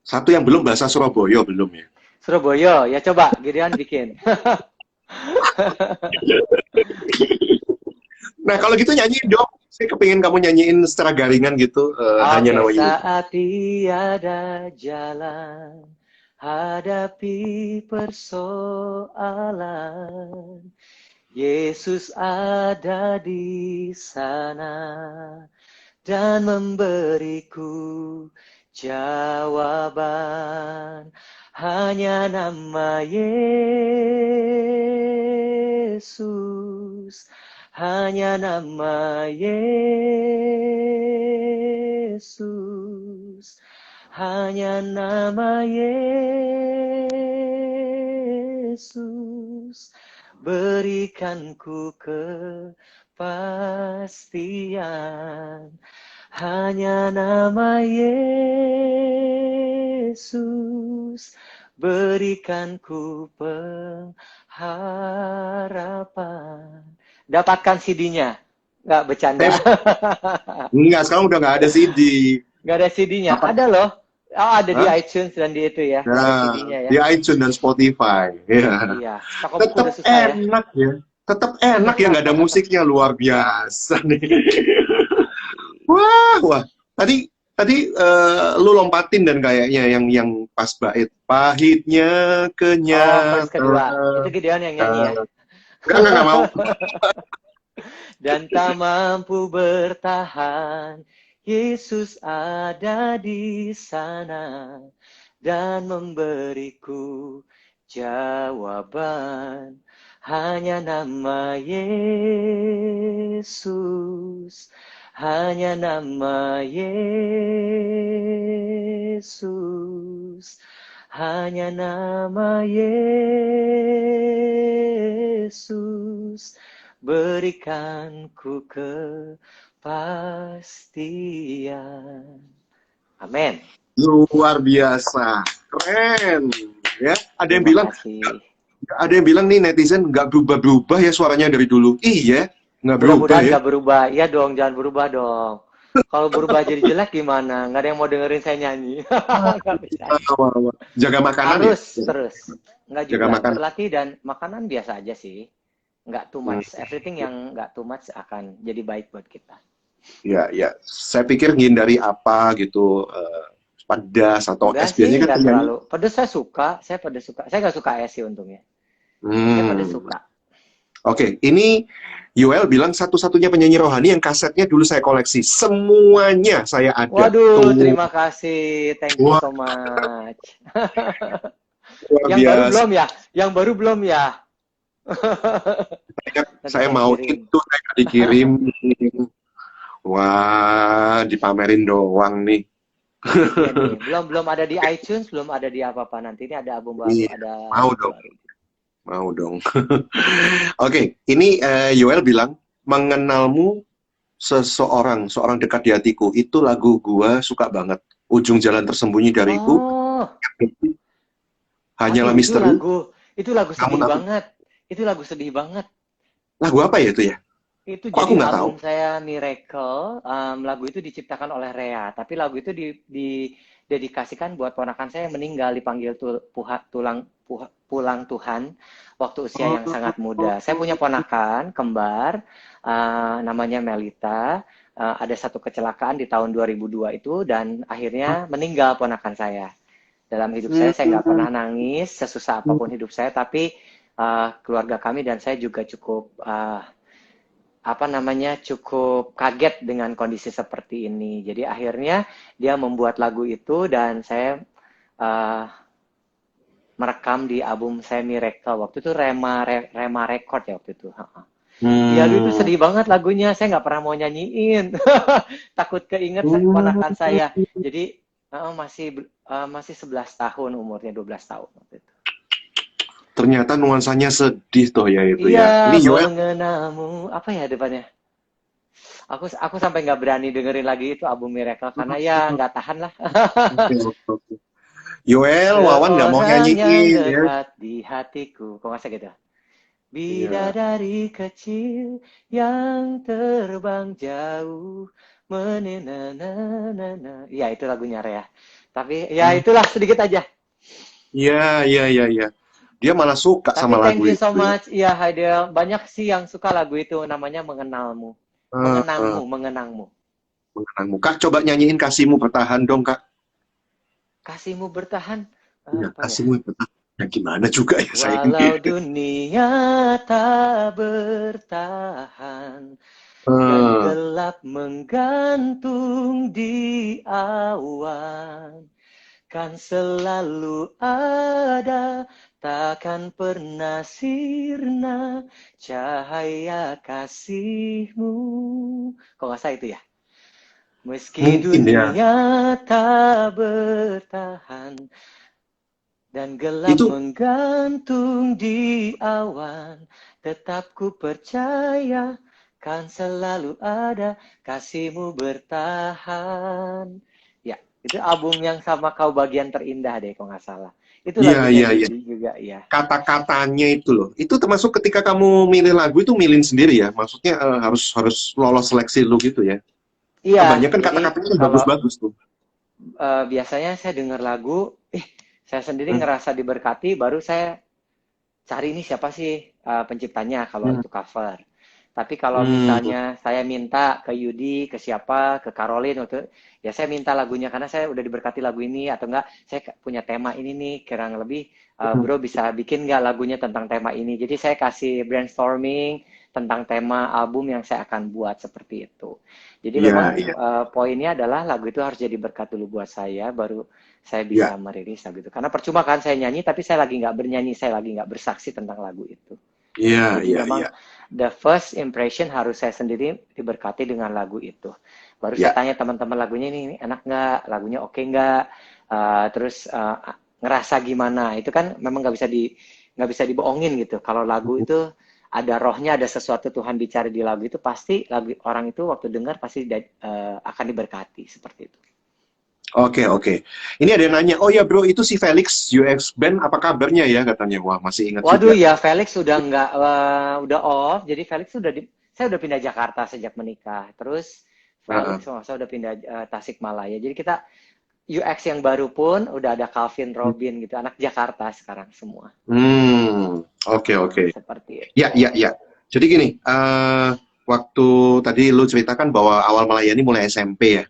Satu yang belum bahasa Surabaya belum ya. Surabaya, ya coba Gideon bikin. Nah, kalau gitu nyanyiin dong. Saya kepingin kamu nyanyiin secara garingan gitu, hanya Oke, nama Yesus. saat tiada jalan, hadapi persoalan, Yesus ada di sana dan memberiku jawaban. Hanya nama Yesus, hanya nama Yesus, hanya nama Yesus, berikanku kepastian. Hanya nama Yesus, berikanku pengharapan. Dapatkan CD-nya. Nggak bercanda. Eh, enggak, sekarang udah nggak ada CD. Nggak ada CD-nya. Apa? Ada loh. Oh, ada di Hah? iTunes dan di itu ya. Ada Nah, CD-nya ya. di iTunes dan Spotify. Ya. Iya. Toko buku Tetap udah susah ya. enak ya. Tetap enak ya, nggak ada musiknya, luar biasa nih. Wah, wah. Tadi tadi lu lompatin dan kayaknya yang pas bait pahitnya Oh, verse kedua. kenyataan. Itu Gideon yang nyanyi ya. Enggak mau. Dan tak mampu bertahan, Yesus ada di sana dan memberiku jawaban. Hanya nama Yesus, hanya nama Yesus, hanya nama Yesus, berikanku kepastian. Amin. Luar biasa. Keren. Ya, Terima kasih. ada yang bilang nih netizen nggak berubah-berubah ya suaranya dari dulu. Iya, nggak berubah Mudah-mudahan ya. gak berubah. Iya dong, jangan berubah dong. Kalau berubah jadi jelek gimana? Nggak ada yang mau dengerin saya nyanyi. Nggak bisa. Wah, wah. Jaga makanan ya. Harus terus. Nggak Jaga juga. makanan. Berlatih dan makanan biasa aja sih. Nggak too Hmm. much. Everything yang nggak too much akan jadi baik buat kita. Ya, ya. Saya pikir ngindari apa gitu, pedas atau Enggak es sih, biasanya kan nggak penyanyi. terlalu. Pedes saya suka. Saya pedes suka. Saya nggak suka es sih untungnya. Saya pedes Hmm. suka. Oke, ini Yoel bilang satu-satunya penyanyi rohani yang kasetnya dulu saya koleksi. Semuanya saya ada. Waduh, Tuh. terima kasih. Thank you Wah, so much. luar Yang baru biasa. belum ya? Yang baru belum ya? Nanti Saya saya mau kirim. itu, saya nggak dikirim. Wah, dipamerin doang nih. Iya nih, belum belum ada di iTunes, belum ada di apa-apa. Nanti ini ada album baru, Iya, ada mau lagu dong, baru. mau dong. Oke, ini Yoel bilang mengenalmu seorang dekat di hatiku. Itu lagu gua suka banget. Ujung jalan tersembunyi dariku, Oh, hanyalah aduh misteri. itu lagu Namun sedih aku, banget. Itu lagu sedih banget. lagu apa ya itu ya? Itu Kok aku jadi nggak tahu? album saya Miracle. Lagu itu diciptakan oleh Rea, tapi lagu itu didedikasikan buat ponakan saya yang meninggal dipanggil pulang Tuhan waktu usia yang sangat muda. Saya punya ponakan kembar, namanya Melita. Ada satu kecelakaan di tahun 2002 itu dan akhirnya meninggal ponakan saya. Dalam hidup saya nggak pernah nangis sesusah apapun hidup saya, tapi keluarga kami dan saya juga cukup apa namanya cukup kaget dengan kondisi seperti ini. Jadi akhirnya dia membuat lagu itu dan saya uh, merekam di album saya Miracle. Waktu itu Rema Record ya waktu itu. Iya, aduh itu Hmm. sedih banget lagunya. Saya nggak pernah mau nyanyiin. Takut keinget ponakan saya. Jadi masih 11 tahun umurnya 12 tahun waktu itu. Ternyata nuansanya sedih toh ya itu Iya, ya. Ini Yoel. mengenalmu. Apa ya depannya? Aku sampai nggak berani dengerin lagi itu album Miracle karena ya nggak tahan lah. Oke, oke, oke. Yoel, Wawan nggak mau Seorang yang nyanyiin ya. dekat di hatiku. Kok nggak gitu? Iya. Bidadari kecil yang terbang jauh menenanana. Ya itu lagunya Rea. Tapi ya Hmm. itulah sedikit aja. Iya, iya, iya, iya. Dia malah suka Tapi sama lagu thank you so itu ya. much. Ya Haidel, banyak sih yang suka lagu itu namanya Mengenalmu. Eh, eh, Mengenangmu, mengenangmu. mengenangmu. Kak, coba nyanyiin kasihmu bertahan dong, Kak. Kasihmu bertahan Iya, apa ya? kasihmu bertahan. Ya gimana juga ya saya ini. Walau dunia tak bertahan dan Eh, gelap menggantung di awan, kan selalu ada, takkan pernah sirna cahaya kasihmu. Kok nggak salah itu ya? Meski mungkin ya. dunia tak bertahan dan gelap Itu menggantung di awan, tetap ku percaya kan selalu ada kasihmu bertahan. Ya, itu album yang sama kau bagian terindah deh kalau nggak salah. Itu iya, lagunya iya, iya. Yudi juga ya. Kata-katanya itu loh. Itu termasuk ketika kamu milih lagu itu milih sendiri ya. Maksudnya harus harus lolos seleksi lu gitu ya. Iya, Kebanyakan jadi kata-katanya kalau bagus-bagus tuh. biasanya saya dengar lagu, saya sendiri Hmm, ngerasa diberkati, baru saya cari ini siapa sih penciptanya kalau hmm, itu cover. Tapi kalau hmm, misalnya saya minta ke Yudi, ke siapa, ke Caroline waktu ya saya minta lagunya karena saya udah diberkati lagu ini atau enggak saya punya tema ini nih kurang lebih hmm. bro bisa bikin nggak lagunya tentang tema ini. Jadi saya kasih brainstorming tentang tema album yang saya akan buat seperti itu. Jadi Iya, memang iya, poinnya adalah lagu itu harus jadi berkat dulu buat saya baru saya iya, bisa merilis lagu itu. Karena percuma kan saya nyanyi tapi saya lagi nggak bernyanyi, saya lagi nggak bersaksi tentang lagu itu. iya, Jadi iya, memang iya, the first impression harus saya sendiri diberkati dengan lagu itu. Baru saya iya. tanya teman-teman lagunya ini enak nggak, lagunya oke nggak, terus ngerasa gimana. Itu kan memang nggak bisa dibohongin gitu. Kalau lagu itu ada rohnya, ada sesuatu Tuhan bicara di lagu itu pasti lagu orang itu waktu dengar pasti akan diberkati seperti itu. Oke, oke. Ini ada yang nanya, oh ya bro, itu si Felix UX Band, apa kabarnya ya? Katanya, wah masih ingat Waduh juga. ya Felix sudah nggak udah off. Jadi Felix saya udah pindah Jakarta sejak menikah. Terus Heeh. Felix saya udah pindah Tasikmalaya. Jadi kita UX yang baru pun udah ada Calvin Robin gitu. Anak Jakarta sekarang semua. Oke, oke. Seperti Ya, itu. ya, ya. Jadi gini, waktu tadi lu ceritakan bahwa awal melayani mulai SMP ya,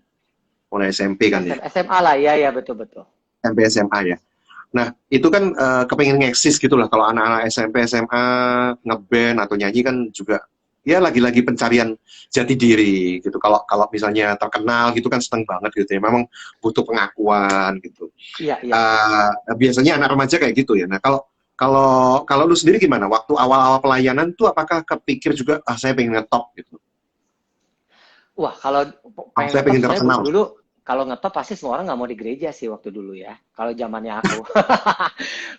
mulai SMP kan ya, SMA lah ya ya betul-betul. SMP SMA ya. Nah, itu kan kepengen ngeksis gitu lah. Kalau anak-anak SMP SMA ngeband atau nyanyi kan juga ya lagi-lagi pencarian jati diri gitu. Kalau kalau misalnya terkenal gitu kan seneng banget gitu ya. Memang butuh pengakuan gitu. Iya, iya. Biasanya anak remaja kayak gitu ya. Nah kalau kalau kalau lu sendiri gimana? Waktu awal-awal pelayanan tuh apakah kepikir juga saya pengen ngetop gitu? Wah, kalau pengen Saya ngetop pengen sebenarnya terkenal. dulu kalau ngetop pasti semua orang nggak mau di gereja sih waktu dulu ya. Kalau zamannya aku.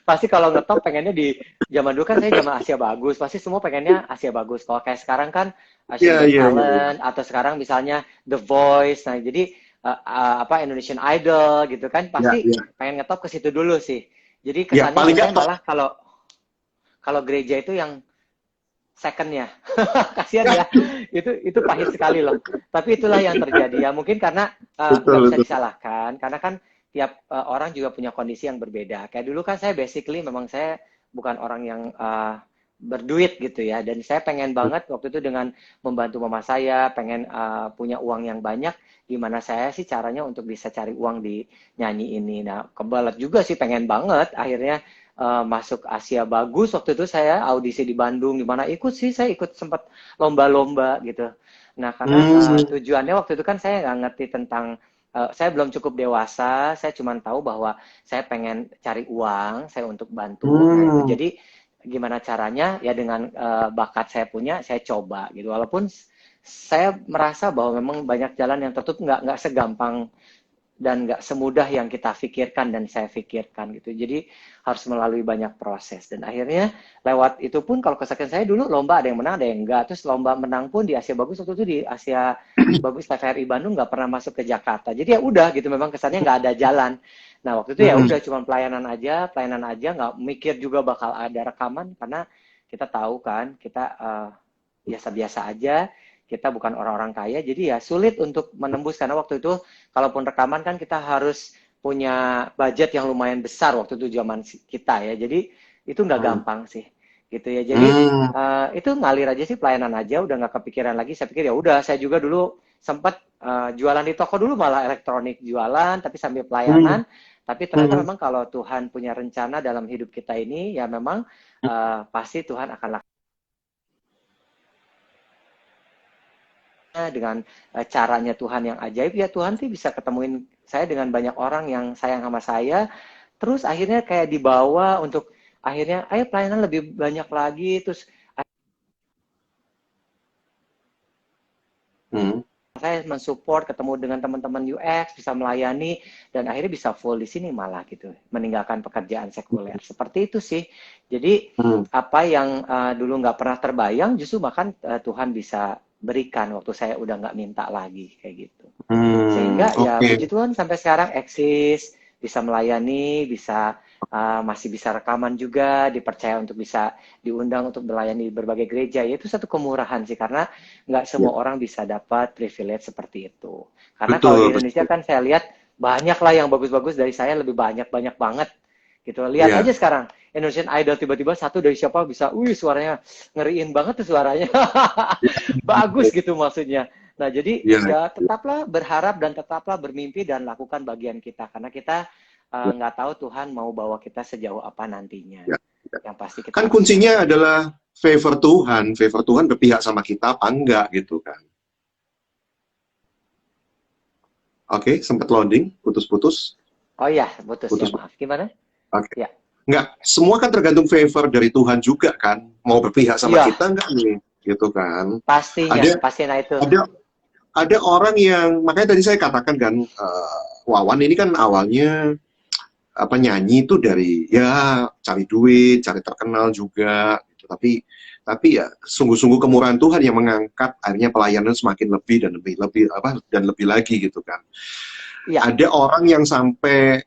Pasti kalau ngetop pengennya di zaman dulu kan saya zaman Asia Bagus, pasti semua pengennya Asia Bagus. Kalau kayak sekarang kan Iya, Asian Got iya, iya, iya. Talent atau sekarang misalnya The Voice. Nah, jadi apa Indonesian Idol gitu kan Iya, pasti iya. pengen ngetop ke situ dulu sih. Jadi Ya, kesannya paling kalau nggak saya top. malah kalau kalau gereja itu yang secondnya. Kasihan ya, itu pahit sekali loh. Tapi itulah yang terjadi ya. Mungkin karena nggak Betul, bisa betul. disalahkan, karena kan tiap orang juga punya kondisi yang berbeda. Kayak dulu kan saya basically memang saya bukan orang yang berduit gitu ya, dan saya pengen banget waktu itu dengan membantu mama saya, pengen punya uang yang banyak. Gimana saya sih caranya untuk bisa cari uang di nyanyi ini? Nah, kebalat juga sih pengen banget. Akhirnya masuk Asia Bagus waktu itu saya audisi di Bandung di mana ikut sih saya ikut sempat lomba-lomba gitu. Nah karena Hmm, tujuannya waktu itu kan saya nggak ngerti tentang saya belum cukup dewasa, saya cuma tahu bahwa saya pengen cari uang, saya untuk bantu. Nah itu hmm, jadi gimana caranya ya dengan bakat saya punya saya coba gitu. Walaupun saya merasa bahwa memang banyak jalan yang tertutup nggak segampang dan nggak semudah yang kita pikirkan dan saya pikirkan gitu. Jadi harus melalui banyak proses dan akhirnya lewat itu pun kalau kesaksian saya dulu lomba ada yang menang ada yang enggak. Terus lomba menang pun di Asia Bagus waktu itu di Asia Bagus TVRI Bandung nggak pernah masuk ke Jakarta. Jadi ya udah gitu memang kesannya nggak ada jalan. Nah waktu itu ya hmm. udah cuma pelayanan aja nggak mikir juga bakal ada rekaman karena kita tahu kan kita biasa-biasa aja, kita bukan orang-orang kaya, jadi ya sulit untuk menembus karena waktu itu kalaupun rekaman kan kita harus punya budget yang lumayan besar waktu itu zaman kita ya, jadi itu nggak Hmm. gampang sih, gitu ya. Jadi Hmm. itu ngalir aja sih pelayanan aja, udah nggak kepikiran lagi. Saya pikir ya udah, saya juga dulu sempat jualan di toko dulu malah elektronik jualan, tapi sambil Hmm. pelayanan. Tapi ternyata Hmm. memang kalau Tuhan punya rencana dalam hidup kita ini, ya memang pasti Tuhan akan lakukan dengan caranya Tuhan yang ajaib ya Tuhan tuh bisa ketemuin saya dengan banyak orang yang sayang sama saya terus akhirnya kayak dibawa untuk akhirnya ayo pelayanan lebih banyak lagi terus Hmm. saya mensupport ketemu dengan teman-teman UX bisa melayani dan akhirnya bisa full di sini malah gitu meninggalkan pekerjaan sekuler seperti itu sih jadi Hmm. apa yang dulu nggak pernah terbayang justru bahkan Tuhan bisa berikan waktu saya udah nggak minta lagi kayak gitu. Hmm. Sehingga ya Oke. puji Tuhan sampai sekarang eksis, bisa melayani, bisa masih bisa rekaman juga, dipercaya untuk bisa diundang untuk melayani berbagai gereja. Ya, itu satu kemurahan sih, karena nggak Ya, semua orang bisa dapat privilege seperti itu. Karena kalau betul, di Indonesia betul. kan saya lihat banyak lah yang bagus-bagus dari saya lebih banyak banget gitu. Lihat Ya. aja sekarang Indonesian Idol tiba-tiba satu dari siapa bisa, wih suaranya ngeriin banget tuh suaranya, bagus gitu maksudnya. Nah, jadi Ya. ya tetaplah berharap dan tetaplah bermimpi dan lakukan bagian kita karena kita Ya. nggak tahu Tuhan mau bawa kita sejauh apa nantinya. Ya. Ya. Yang pasti kita Kan harus kuncinya berharap. adalah favor Tuhan berpihak sama kita apa enggak gitu kan. Oke, sempat loading, putus-putus, Oh ya, putus ya putus. maaf. Gimana? Oke. Ya, Enggak, semua kan tergantung favor dari Tuhan juga kan. Mau berpihak sama iya kita enggak nih, gitu kan. pastinya, Ada pastinya itu. ada ada orang yang makanya tadi saya katakan kan Wawan ini kan awalnya apa nyanyi itu dari ya cari duit, cari terkenal juga gitu. Tapi ya sungguh-sungguh kemurahan Tuhan yang mengangkat akhirnya pelayanan semakin lebih dan lebih lebih apa dan lebih lagi gitu kan. Iya, Ada orang yang sampai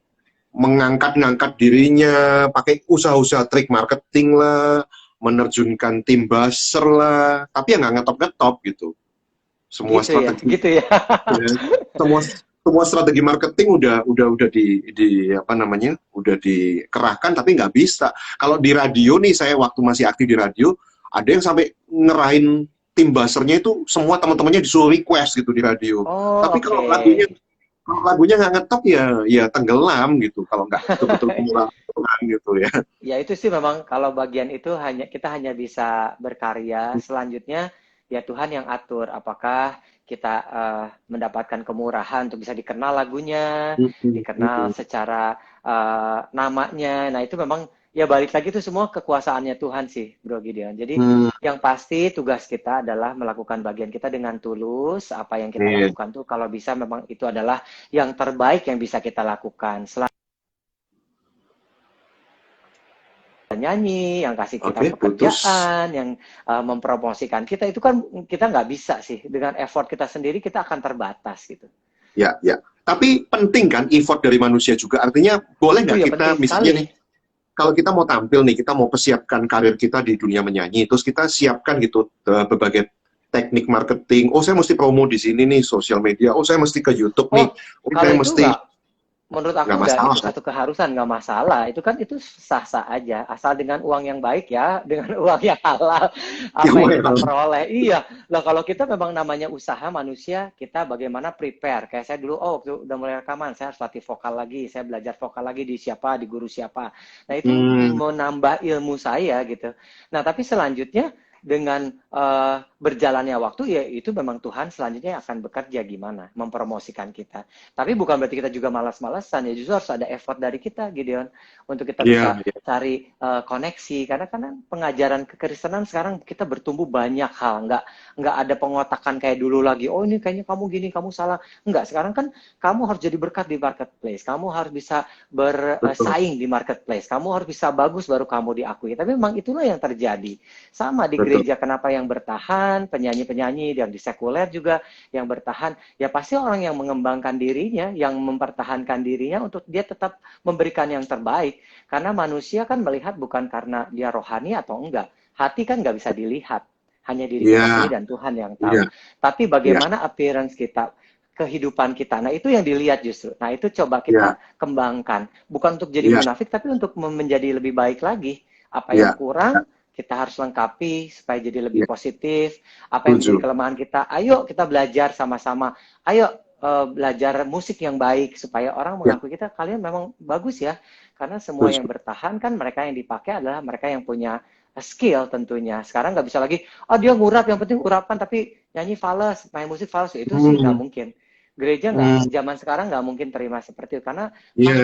mengangkat-ngangkat dirinya pakai usaha-usaha trik marketing lah, menerjunkan tim buzzer lah, tapi ya nggak ngetop-ngetop gitu. Semua gitu ya, strategi gitu ya. ya, semua strategi marketing udah di apa namanya udah dikerahkan tapi nggak bisa. Kalau di radio nih saya waktu masih aktif di radio ada yang sampai ngerahin tim buzzernya itu semua teman-temannya disuruh request gitu di radio. Oh, Tapi oke. kalau lagunya nggak ngetop ya ya tenggelam gitu kalau nggak betul-betul kurang gitu ya. Ya itu sih memang kalau bagian itu hanya kita hanya bisa berkarya. Selanjutnya ya Tuhan yang atur. Apakah kita mendapatkan kemurahan untuk bisa dikenal lagunya, dikenal secara namanya. Nah itu memang ya balik lagi itu semua kekuasaannya Tuhan sih, Bro Gideon. Jadi yang pasti tugas kita adalah melakukan bagian kita dengan tulus. Apa yang kita lakukan tuh kalau bisa memang itu adalah yang terbaik yang bisa kita lakukan. Nyanyi, yang kasih kita pekerjaan, yang mempromosikan kita, itu kan kita nggak bisa sih. Dengan effort kita sendiri, kita akan terbatas gitu. Ya, ya. Tapi penting kan effort dari manusia juga. Artinya boleh nggak kita misalnya nih, kalau kita mau tampil nih, kita mau persiapkan karir kita di dunia menyanyi, terus kita siapkan gitu berbagai teknik marketing. Oh, saya mesti promo di sini nih, sosial media. Oh, saya mesti ke YouTube nih. Oh, saya mesti... Menurut aku itu satu keharusan, nggak masalah. Itu kan itu sah-sah aja, asal dengan uang yang baik ya, dengan uang yang halal. Apa yang kita peroleh. Iya. Lah kalau kita memang namanya usaha manusia, kita bagaimana prepare. Kayak saya dulu, waktu udah mulai rekaman, saya harus latih vokal lagi, saya belajar vokal lagi di siapa, di guru siapa. Nah itu menambah ilmu saya gitu. Nah tapi selanjutnya dengan berjalannya waktu, ya itu memang Tuhan selanjutnya akan bekerja gimana, mempromosikan kita. Tapi bukan berarti kita juga malas-malasan, ya justru harus ada effort dari kita, Gideon, untuk kita bisa cari koneksi. Karena pengajaran kekristenan sekarang kita bertumbuh banyak hal, nggak ada pengotakan kayak dulu lagi. Oh ini kayaknya kamu gini, kamu salah. Enggak, sekarang kan kamu harus jadi berkat di marketplace, kamu harus bisa bersaing di marketplace, kamu harus bisa bagus baru kamu diakui. Tapi memang itulah yang terjadi. Sama di gereja, kenapa yang bertahan, penyanyi-penyanyi yang di sekuler juga yang bertahan, ya pasti orang yang mengembangkan dirinya, yang mempertahankan dirinya untuk dia tetap memberikan yang terbaik. Karena manusia kan melihat bukan karena dia rohani atau enggak. Hati kan nggak bisa dilihat, hanya diri kita sendiri dan Tuhan yang tahu. Tapi bagaimana appearance kita, kehidupan kita, nah itu yang dilihat justru. Nah itu coba kita kembangkan, bukan untuk jadi munafik, tapi untuk menjadi lebih baik lagi. Apa yang kurang kita harus lengkapi supaya jadi lebih positif. Apa yang menjadi kelemahan kita, ayo kita belajar sama-sama. Ayo belajar musik yang baik supaya orang mengakui kita, kalian memang bagus ya. Karena semua yang bertahan kan mereka yang dipakai adalah mereka yang punya skill tentunya. Sekarang nggak bisa lagi, dia ngurap, yang penting urapan tapi nyanyi fals, main musik fals, itu sih nggak mungkin. Gereja zaman sekarang nggak mungkin terima seperti itu, karena pasti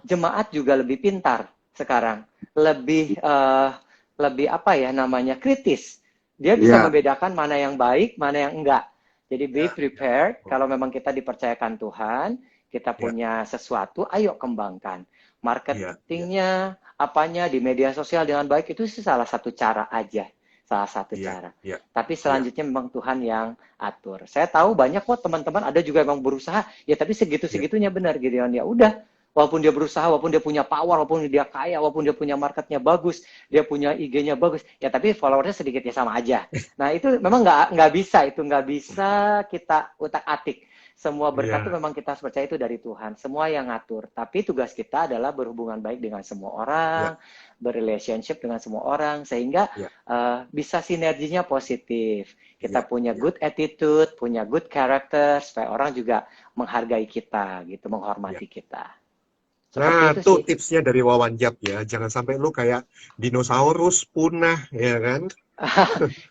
jemaat juga lebih pintar sekarang, lebih apa ya namanya, kritis. Dia bisa membedakan mana yang baik, mana yang enggak. Jadi be prepared. Kalau memang kita dipercayakan Tuhan, kita punya sesuatu, ayo kembangkan. Marketingnya, apanya di media sosial dengan baik, itu salah satu cara aja. Salah satu cara. Tapi selanjutnya memang Tuhan yang atur. Saya tahu banyak kok teman-teman ada juga yang berusaha, ya tapi segitu-segitunya benar, Gideon. Ya udah, walaupun dia berusaha, walaupun dia punya power, walaupun dia kaya, walaupun dia punya marketnya bagus, dia punya IG-nya bagus, ya tapi followersnya sedikit ya sama aja. Nah itu memang nggak bisa, itu nggak bisa kita utak-atik. Semua berkat itu memang kita harus percaya itu dari Tuhan. Semua yang ngatur. Tapi tugas kita adalah berhubungan baik dengan semua orang, berrelationship dengan semua orang, sehingga bisa sinerginya positif. Kita punya good attitude, punya good character, supaya orang juga menghargai kita, gitu, menghormati kita. Nah, itu tipsnya dari Wawan Yap ya. Jangan sampai lu kayak dinosaurus punah, ya kan?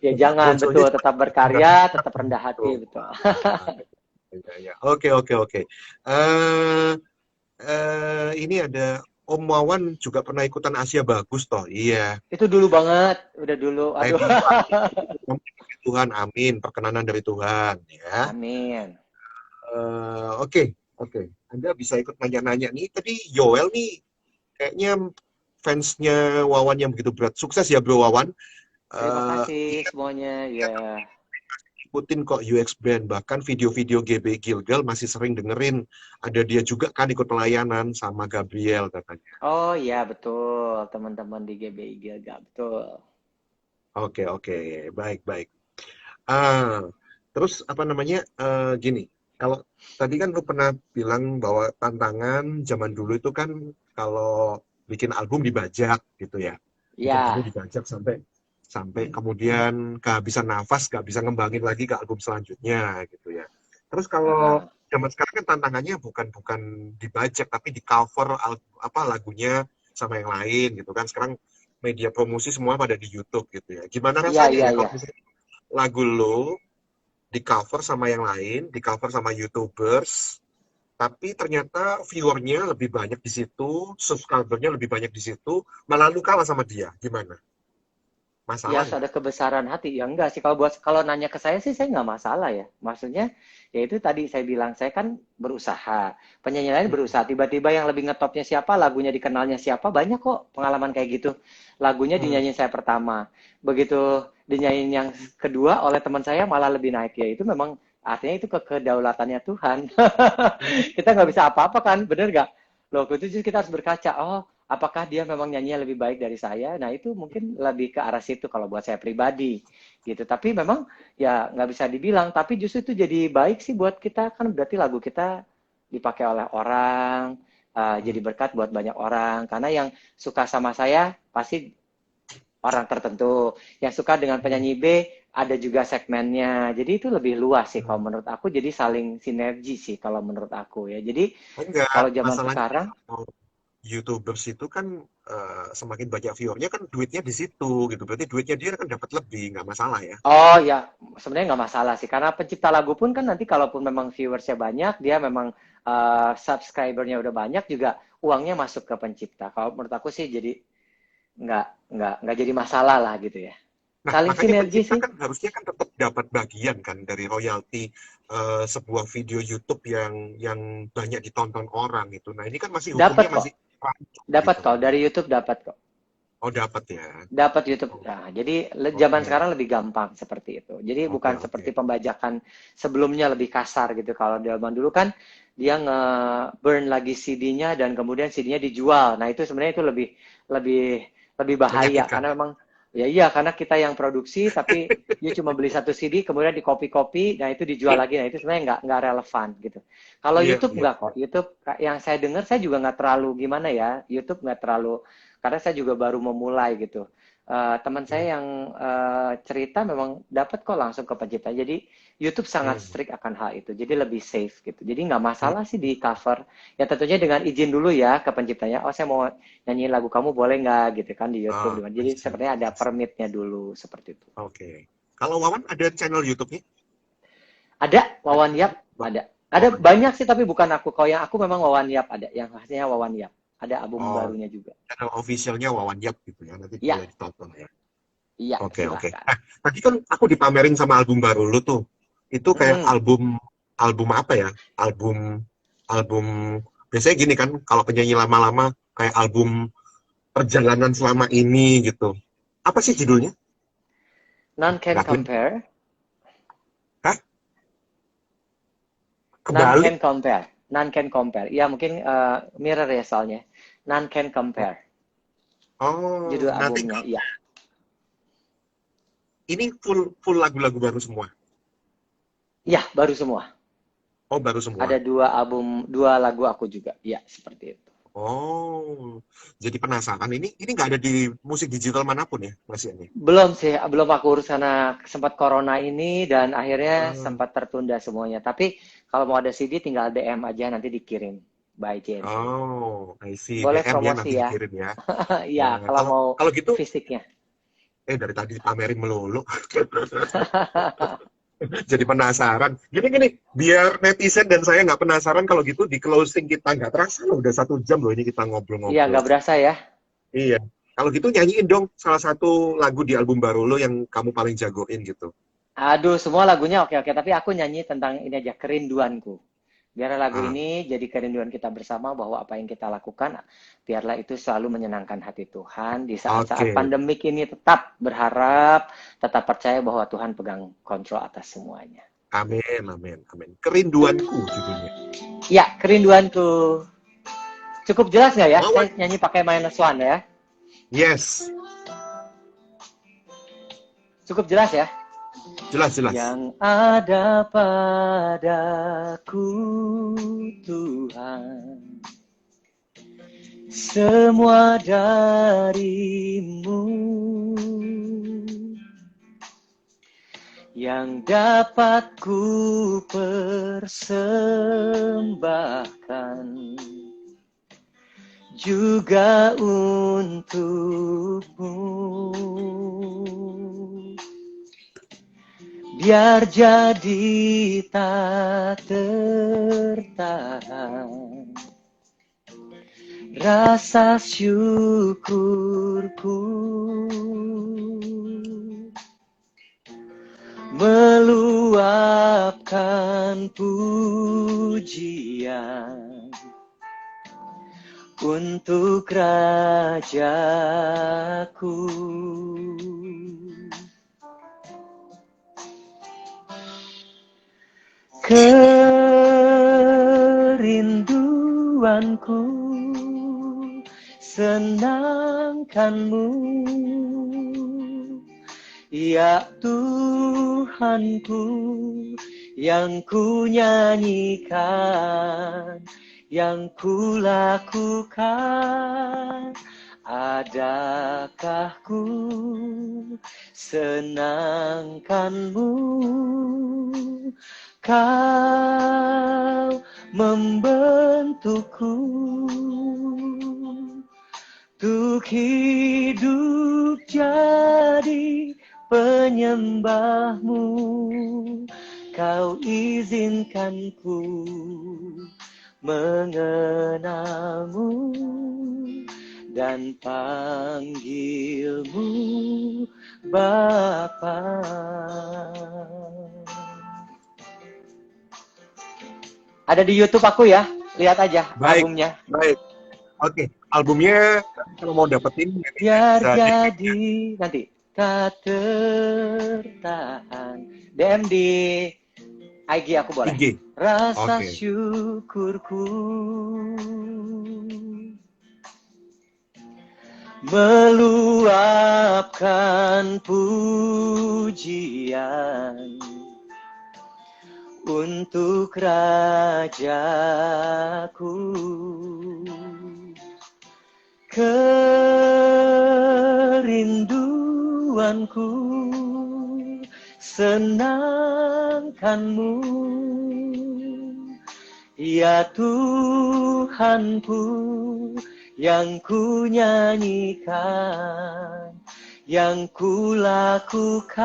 Ya jangan, betul. Tetap berkarya, tetap rendah hati, betul. Oke. Ini ada Om Wawan juga pernah ikutan Asia Bagus toh, iya. Itu dulu banget, udah dulu. Aduh. Tuhan, amin. Perkenanan dari Tuhan, ya. Amin. Oke. Anda bisa ikut nanya-nanya nih. Tadi Yoel nih, kayaknya fansnya Wawan yang begitu berat. Sukses ya Bro Wawan. Terima kasih semuanya, ya. Ikutin kok UX Band, bahkan video-video GB Gilgal masih sering dengerin. Ada dia juga kan ikut pelayanan sama Gabriel katanya. Oh iya betul, teman-teman di GBI Gilgal, betul. Oke, baik. Terus apa namanya, gini, kalau tadi kan lu pernah bilang bahwa tantangan zaman dulu itu kan kalau bikin album dibajak gitu ya. Bikin album dibajak sampai kemudian kehabisan nafas, gak bisa ngembangin lagi ke album selanjutnya gitu ya. Terus kalau zaman sekarang kan tantangannya bukan dibajak tapi di cover lagunya sama yang lain gitu kan. Sekarang media promosi semua pada di YouTube gitu ya. Gimana rasanya ya kalau misalnya lagu lo di cover sama yang lain, di cover sama YouTubers, tapi ternyata viewernya lebih banyak di situ, subscribernya lebih banyak di situ, malah lu kalah sama dia. Gimana? Ya Masalah harus nggak? ada kebesaran hati. Ya enggak sih, kalau nanya ke saya sih saya nggak masalah ya. Maksudnya ya itu tadi saya bilang, saya kan berusaha. Penyanyi lain Hmm. berusaha. Tiba-tiba yang lebih ngetopnya siapa, lagunya dikenalnya siapa, banyak kok pengalaman kayak gitu. Lagunya Hmm. dinyanyiin saya pertama. Begitu dinyanyiin yang kedua oleh teman saya malah lebih naik. Ya itu memang artinya itu kedaulatannya Tuhan. Kita nggak bisa apa-apa kan, bener nggak? Loh, itu kita harus berkaca. Oh, apakah dia memang nyanyinya lebih baik dari saya? Nah, itu mungkin lebih ke arah situ kalau buat saya pribadi, gitu. Tapi memang ya nggak bisa dibilang, tapi justru itu jadi baik sih buat kita, kan berarti lagu kita dipakai oleh orang, jadi Hmm. berkat buat banyak orang. Karena yang suka sama saya pasti orang tertentu, yang suka dengan Hmm. penyanyi B ada juga segmennya. Jadi itu lebih luas sih kalau Hmm. menurut aku, jadi saling sinergi sih kalau menurut aku ya. Jadi Enggak, kalau zaman masalahnya sekarang, kalau YouTubers itu kan semakin banyak viewernya kan duitnya di situ gitu. Berarti duitnya dia kan dapat lebih, nggak masalah ya. oh ya, sebenarnya nggak masalah sih. Karena pencipta lagu pun kan nanti kalaupun memang viewersnya banyak, dia memang subscribernya udah banyak juga uangnya masuk ke pencipta. Kalau menurut aku sih jadi nggak jadi masalah lah gitu ya. Nah, Saling makanya sinergi pencipta sih. kan harusnya kan tetap dapat bagian kan dari royalti sebuah video YouTube yang banyak ditonton orang gitu. Nah, ini kan masih Dapat hukumnya kok, masih rancu dapat gitu kok kan. dari YouTube dapat kok. Oh, dapat ya. Dapat YouTube. Oh, Nah, jadi zaman oke. sekarang lebih gampang seperti itu. Jadi Oke, bukan oke. seperti pembajakan sebelumnya lebih kasar gitu. Kalau zaman dulu kan dia nge-burn lagi CD-nya dan kemudian CD-nya dijual. Nah, itu sebenarnya itu lebih lebih lebih bahaya Menyakitkan karena ya. memang ya iya karena kita yang produksi tapi dia cuma beli satu CD kemudian dikopi-kopi, nah itu dijual lagi. Nah, itu sebenarnya nggak relevan gitu. Kalau Iya, YouTube iya. nggak kok. YouTube yang saya dengar saya juga nggak terlalu gimana ya. YouTube nggak terlalu, karena saya juga baru memulai gitu. Teman Hmm, saya yang cerita memang dapat kok langsung ke pencipta. Jadi YouTube sangat hmm, strict akan hal itu. Jadi lebih safe gitu. Jadi nggak hmm. masalah sih di cover. Ya tentunya dengan izin dulu ya ke penciptanya. Oh saya mau nyanyiin lagu kamu boleh nggak gitu kan di YouTube. Ah, I Jadi see, sepertinya ada I see. permitnya dulu seperti itu. Oke. Kalau Wawan ada channel YouTube-nya? Ada Ada Wawan Yap, channel? ada. Oh, Ada ada. banyak sih tapi bukan aku. Kalau yang aku memang Wawan Yap ada. Yang hasilnya Wawan Yap. Ada album Oh, barunya juga. channel officialnya Wawan Yap gitu ya. Nanti Iya, boleh ditonton ya. iya Oke, oke. silahkan. Tadi kan aku dipamerin sama album baru lu tuh. Itu kayak Mm-mm. album album apa ya? Album album biasanya gini kan kalau penyanyi lama-lama kayak album perjalanan selama ini gitu. Apa sih judulnya? None can Nggak kelihatan. compare. Hah? None Kebalik? can compare. None can compare. Ya mungkin mirror ya soalnya. None can Oh, compare. oh, Judul nanti albumnya. Iya. ini full full lagu-lagu baru semua. Iya, baru semua. Oh, baru semua. Ada dua album, dua lagu aku juga. Iya, seperti itu. Oh, jadi penasaran. Ini nggak ada di musik digital manapun ya, masih ini. Belum sih, belum aku urus karena sempat corona ini dan akhirnya Ah, sempat tertunda semuanya. Tapi kalau mau ada CD tinggal DM aja nanti dikirim by JNC. oh, I see. Boleh DM ya promosi nanti ya. dikirim ya. Iya, kalau Kalau mau kalau gitu, fisiknya. dari tadi pamerin melulu. Jadi penasaran. Gini, biar netizen dan saya nggak penasaran kalau gitu di closing kita nggak terasa loh, udah 1 jam loh ini kita Iya, ngobrol-ngobrol. nggak berasa ya. Iya. Kalau gitu nyanyiin dong salah satu lagu di album baru lo yang kamu paling jagoin gitu. Aduh, semua lagunya oke-oke, tapi aku nyanyi tentang ini aja, kerinduanku. Biar lagu Ah, ini jadi kerinduan kita bersama bahwa apa yang kita lakukan, biarlah itu selalu menyenangkan hati Tuhan. Di saat-saat oke. pandemik ini tetap berharap, tetap percaya bahwa Tuhan pegang kontrol atas semuanya. Amin, amin, amin. Kerinduanku judulnya. Ya, kerinduanku. Cukup jelas nggak ya? Saya Wawan, nyanyi pakai minus one ya. yes. Cukup jelas ya? Jelas, jelas. Yang ada padaku Tuhan, semua darimu, yang dapat ku persembahkan juga untukmu. biar jadi tak tertahan rasa syukurku, meluapkan pujian untuk Rajaku. Kerinduanku senangkanmu, ya Tuhanku, yang ku nyanyikan, yang ku lakukan. Adakah ku senangkanmu? Kau membentukku untuk hidup jadi penyembahmu. Kau izinkan ku mengenalmu dan panggilmu Bapa. Ada di YouTube aku ya, lihat aja albumnya. Baik. Oke, albumnya kalau mau dapetin biar jadi nanti tak tertahan. DM di IG aku boleh. IG. Rasa syukurku meluapkan pujian untuk Rajaku. Kerinduanku senangkanmu, ya Tuhanku, yang ku nyanyikan, yang ku lakukan.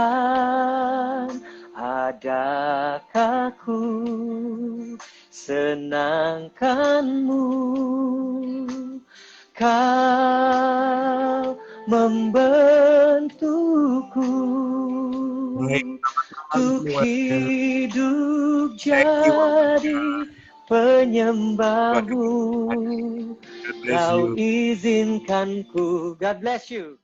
Adakah ku senangkanmu? Kau membentukku untuk hidup jadi penyembahmu. Kau izinkanku. God bless you.